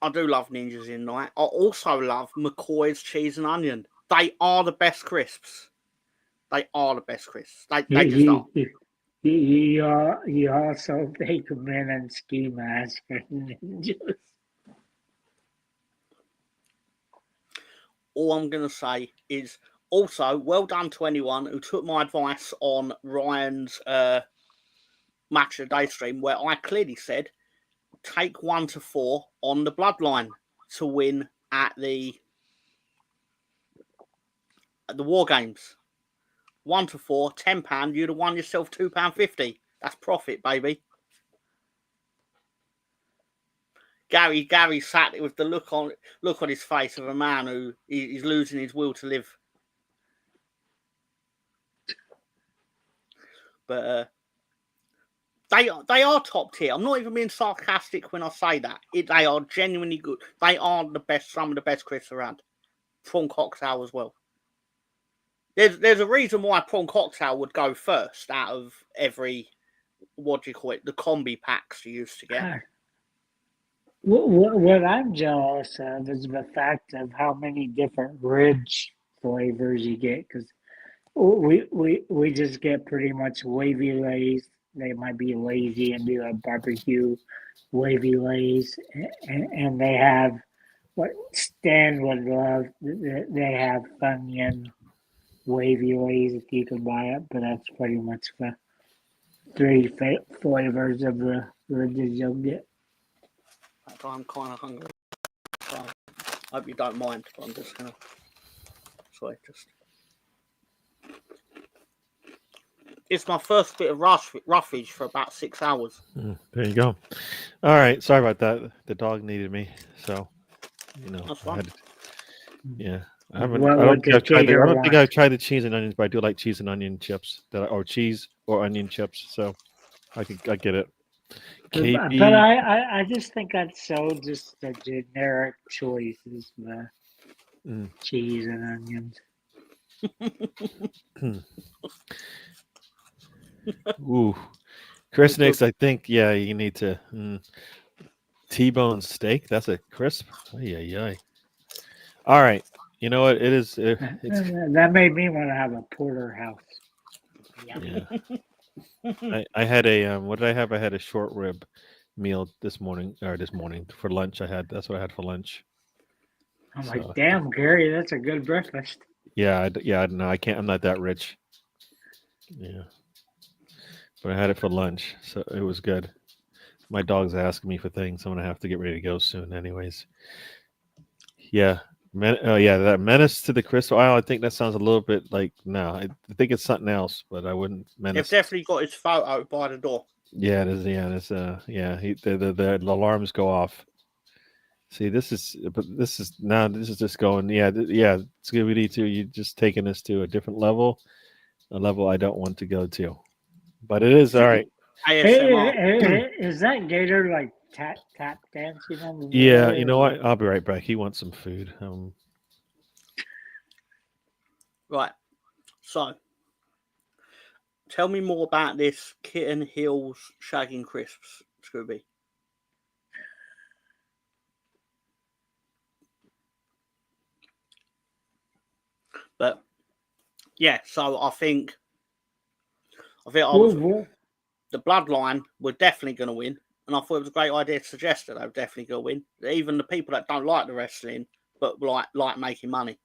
I do love Ninjas in Night. I also love McCoy's Cheese and Onion. They are the best crisps. They are the best crisps. They just are. You also take them in and ski mask for ninjas. All I'm going to say is also well done to anyone who took my advice on Ryan's match of the day stream, where I clearly said take 1 to 4 on the Bloodline to win at the War Games. 1 to 4, £10. You'd have won yourself £2.50. That's profit, baby. Gary sat with the look on his face of a man who is losing his will to live. But they are top tier. I'm not even being sarcastic when I say that. They are genuinely good. They are some of the best crisps around. Prawn cocktail as well. There's a reason why prawn cocktail would go first out of every, what do you call it, the combi packs you used to get. What I'm jealous of is the fact of how many different ridge flavors you get, because we just get pretty much wavy lays. They might be lazy and do a barbecue wavy lays, and they have what Stan would love. They have Funyun wavy lays if you can buy it, but that's pretty much the three flavors of the ridges you'll get. I'm kind of hungry. So I hope you don't mind, but I'm just gonna. Sorry, just. It's my first bit of roughage for about 6 hours. There you go. All right. Sorry about that. The dog needed me, so That's fine. Yeah. I What don't think I've tried Gator I don't think want? I've tried the cheese and onions, but I do like cheese and onion chips or cheese or onion chips. So I get it. But KB. I just think that's so just the generic choices, the cheese and onions. Ooh, Chris Nix. I think you need to T-bone steak. That's a crisp. Ay. All right. You know what? It is. That made me want to have a porterhouse. Yeah. I had a what did I have? I had a short rib meal this morning for lunch. That's what I had for lunch. I'm like, damn, Gary, that's a good breakfast. Yeah, no, I can't. I'm not that rich. Yeah, but I had it for lunch, so it was good. My dog's asking me for things. I'm gonna have to get ready to go soon, anyways. Yeah, that menace to the crystal isle. I think that sounds a little bit like no. I think it's something else, but I wouldn't menace. They've definitely got his photo by the door. Yeah, it is. Yeah, it's the alarms go off. See, this is just going. Yeah, Scooby Doo. You're just taking this to a different level, a level I don't want to go to. But it is all right. ASMR. Is that Gator like tap dancing on the wall? Yeah, you know what? I'll be right back. He wants some food. Right. So, tell me more about this Kitten Hills shagging crisps, Scooby. But yeah, so I think the Bloodline were definitely going to win, and I thought it was a great idea to suggest that they were definitely going to win. Even the people that don't like the wrestling but like making money.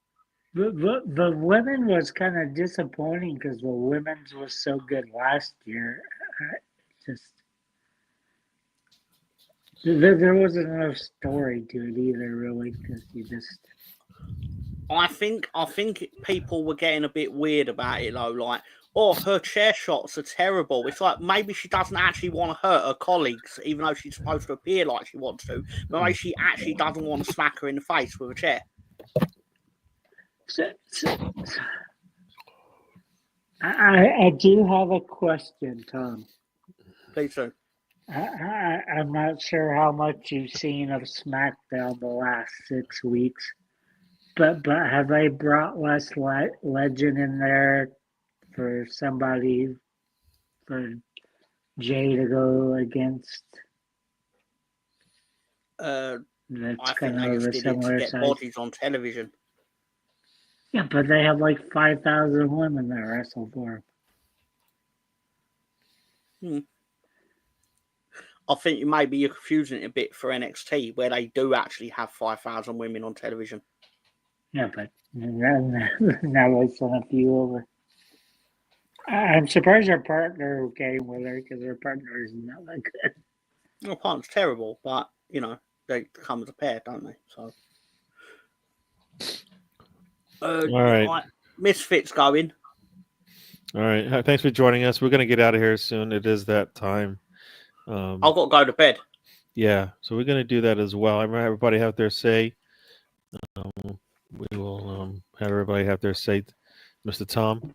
The women was kind of disappointing because the women's was so good last year. Just there wasn't enough story to it either, really, because you just. I think people were getting a bit weird about it though, like, oh, her chair shots are terrible. It's like maybe she doesn't actually want to hurt her colleagues, even though she's supposed to appear like she wants to. But maybe she actually doesn't want to smack her in the face with a chair. I do have a question, Tom. Please do. I'm not sure how much you've seen of SmackDown the last 6 weeks, but have they brought less legend in there for somebody, for Jay to go against? I That's think kind they of just a did it to similar get size. bodies on television. Yeah, but they have like 5,000 women that wrestle for them. I think maybe you're confusing it a bit for NXT, where they do actually have 5,000 women on television. Yeah, but now they sent a few over. I'm surprised her partner came with her because her partner is not that good. Well, partner's terrible, but you know they come as a pair, don't they? So, All right. Misfits going. All right. Thanks for joining us. We're going to get out of here soon. It is that time. I've got to go to bed. Yeah. So we're going to do that as well. Everybody have their say. We will have everybody have their say. Mr. Tom,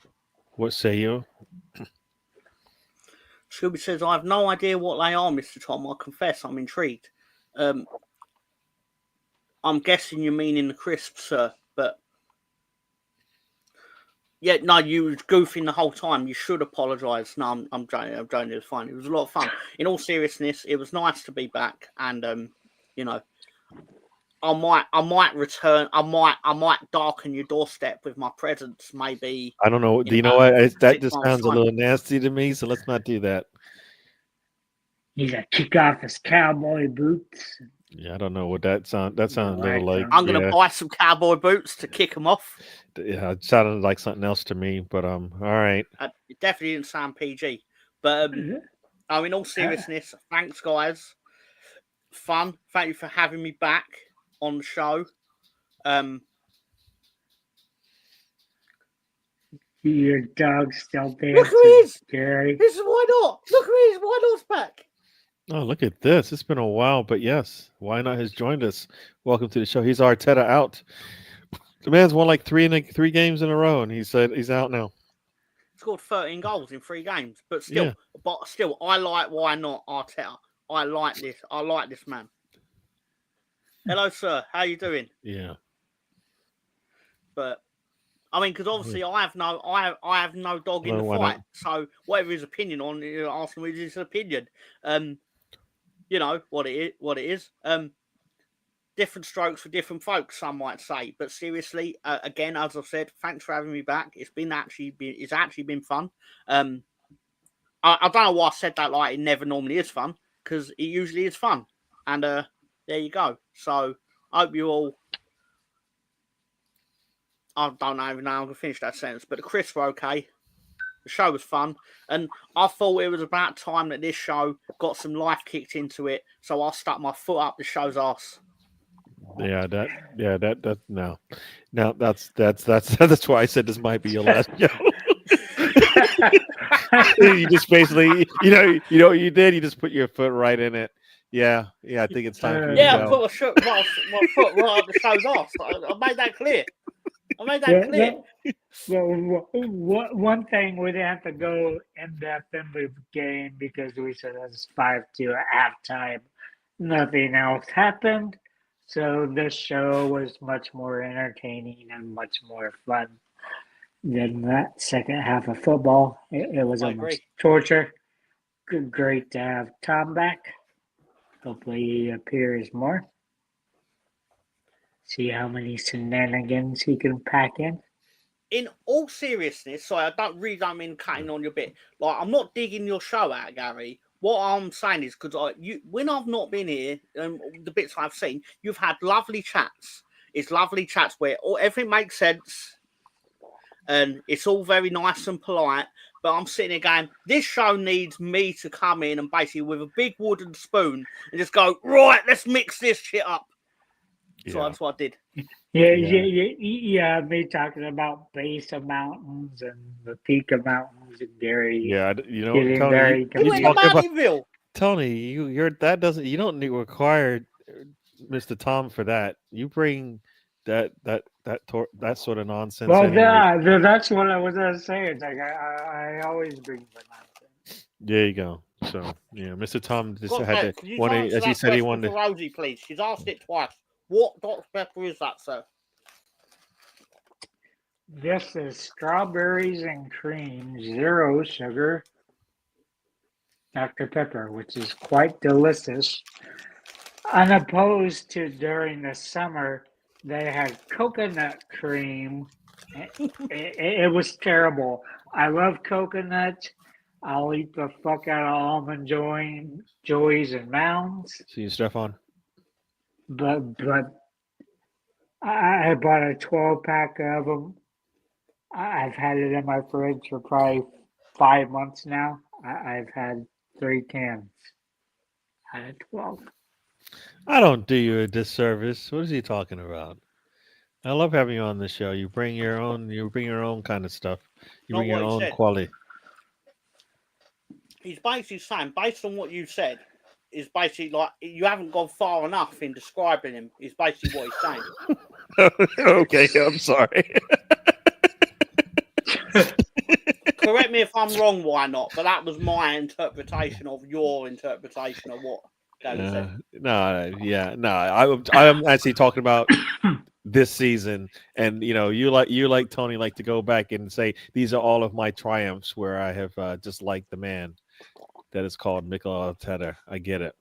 what say you? Scooby says, I have no idea what they are, Mr. Tom. I confess, I'm intrigued. I'm guessing you mean in the crisp, sir, but yeah, no, you was goofing the whole time. You should apologise. No, I'm joking. It was fine. It was a lot of fun. In all seriousness, it was nice to be back, and you know, I might return. I might darken your doorstep with my presence. Maybe I don't know. Do you know what? That just sounds a little nasty to me. So let's not do that. He's gonna kick off his cowboy boots. Yeah, I don't know what that sounds. That sounds a little like. I'm gonna buy some cowboy boots to kick them off. Yeah, it sounded like something else to me. But all right. It definitely didn't sound PG. But in all seriousness, thanks guys. Fun. Thank you for having me back on the show. Your dog's still dancing. Look who he is, Gary. This is Why Not. Look who he is. Why Not's back. Oh, look at this. It's been a while, but yes, Why Not has joined us. Welcome to the show. He's Arteta out. The man's won like three games in a row, and he said he's out now. Scored 13 goals in 3 games, but still, I like Why Not Arteta. I like this man. Hello, sir. How you doing? Yeah. But I mean, because obviously I have no dog in the fight. So whatever his opinion on Arsenal is his opinion. You know what it is. Different strokes for different folks, some might say. But seriously, again, as I've said, thanks for having me back. It's actually been fun. I don't know why I said that like it never normally is fun, because it usually is fun. And there you go. So I hope you all. I don't even know how I'm going to finish that sentence, but the crisps were okay. The show was fun, and I thought it was about time that this show got some life kicked into it, so I stuck my foot up the show's ass. Yeah, no. Now that's why I said this might be your last show. You just basically, you know what you did? You just put your foot right in it. Yeah, I think it's time for you to go. I put my foot right up the show's ass. I made that clear. Well, one thing we didn't have to go in depth in the game because we said it was 5-2 at halftime. Nothing else happened, so this show was much more entertaining and much more fun than that second half of football. It was almost torture. Great to have Tom back. Hopefully he appears more. See how many shenanigans he can pack in. In all seriousness, sorry, I don't mean cutting on your bit. Like, I'm not digging your show out, Gary. What I'm saying is, because when I've not been here, the bits I've seen, you've had lovely chats. It's lovely chats where everything makes sense and it's all very nice and polite. But I'm sitting there going, this show needs me to come in and basically with a big wooden spoon and just go, right, let's mix this shit up. So Yeah. that's what I did. Yeah, me talking about base of mountains and the peak of mountains and Gary Yeah, you know, getting Tony, very You you went to confused. talk about Mountainville. Tony. You're that doesn't you don't need require Mr. Tom for that. You bring that sort of nonsense Well, anyway. that's what I was gonna say. It's like I always bring the nonsense. There you go. So yeah, Mr. Tom just God's had to sake, can you one answer as he that said he question wanted for Rosie, please? She's asked it twice. What Dr. Pepper is that, sir? This is strawberries and cream, 0 sugar, Dr. Pepper, which is quite delicious. Unopposed to during the summer, they had coconut cream. It was terrible. I love coconut. I'll eat the fuck out of almond joys and mounds, See you, Stefan. but I bought a 12-pack of them. I've had it in my fridge for probably 5 months now. I've had 3 cans out of 12. I don't do you a disservice. What is he talking about? I love having you on the show. You bring your own kind of stuff. You Not bring your what he own said. quality. He's basically saying, based on what you said, is basically like you haven't gone far enough in describing him. Is basically what he's saying. Okay, I'm sorry. Correct me if I'm wrong, why not? But that was my interpretation of your interpretation of what Gary said. No. I am actually talking about this season, and you like Tony like to go back and say these are all of my triumphs where I have just liked the man that is called Mikel Arteta. I get it.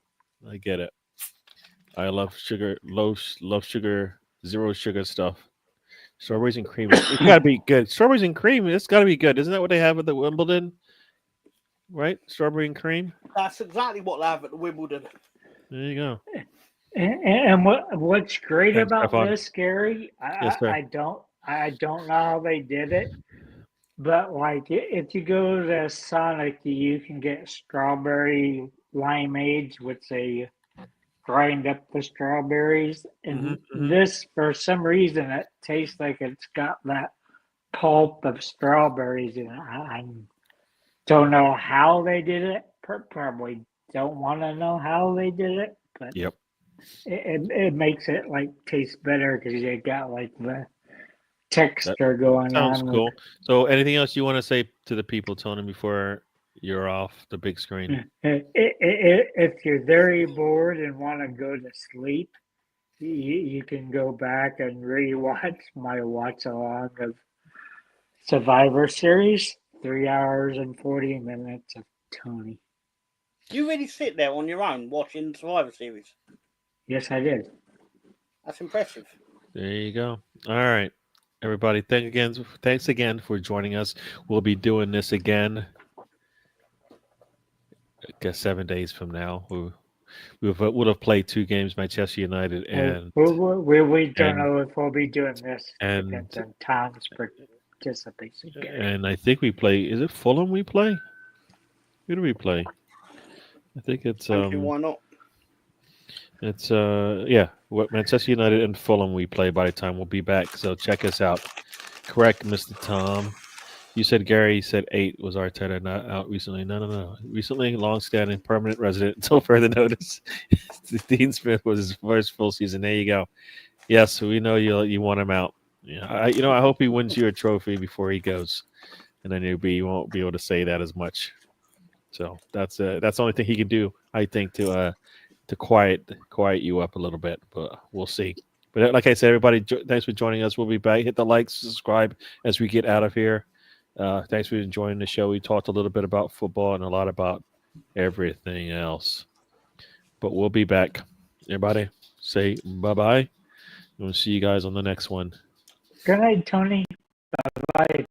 I love sugar, love sugar, 0 sugar stuff. Strawberries and cream. It's got to be good. Strawberries and cream. It's got to be good. Isn't that what they have at the Wimbledon? Right? Strawberry and cream. That's exactly what they have at the Wimbledon. There you go. And what's great Thanks, about Stefan. this, Gary, Yes, sir. I don't know how they did it, but like if you go to Sonic, you can get strawberry limeades, which they grind up the strawberries, and this for some reason it tastes like it's got that pulp of strawberries in it. I don't know how they did it. Probably don't want to know how they did it, but Yep. it makes it like taste better because you got like the texture going Sounds on. cool. So, anything else you want to say to the people, Tony, before you're off the big screen? If you're very bored and want to go to sleep, you can go back and rewatch my watch along of Survivor Series. 3 hours and 40 minutes of Tony. You really sit there on your own watching the Survivor Series? Yes, I did. That's impressive. There you go. All right, everybody. Thanks again for joining us. We'll be doing this again. I guess 7 days from now. We would have played 2 games, Manchester United and we don't and- know if we'll be doing this. and- Depends on Tom's participation. and I think we play. Is it Fulham we play? Who do we play? I think it's Why not? It's what Manchester United and Fulham we play by the time we'll be back. So check us out. Correct, Mr. Tom. You said Gary said 8 was Arteta not out recently. No. Recently, long-standing permanent resident until further notice. Dean Smith was his first full season. There you go. Yes, we know you want him out. Yeah, I hope he wins you a trophy before he goes, and then you won't be able to say that as much. So that's the only thing he can do, I think, to quiet you up a little bit. But we'll see. But like I said, everybody, thanks for joining us. We'll be back. Hit the like, subscribe as we get out of here. Thanks for enjoying the show. We talked a little bit about football and a lot about everything else. But we'll be back. Everybody, say bye-bye. We'll see you guys on the next one. Good night, Tony. Bye.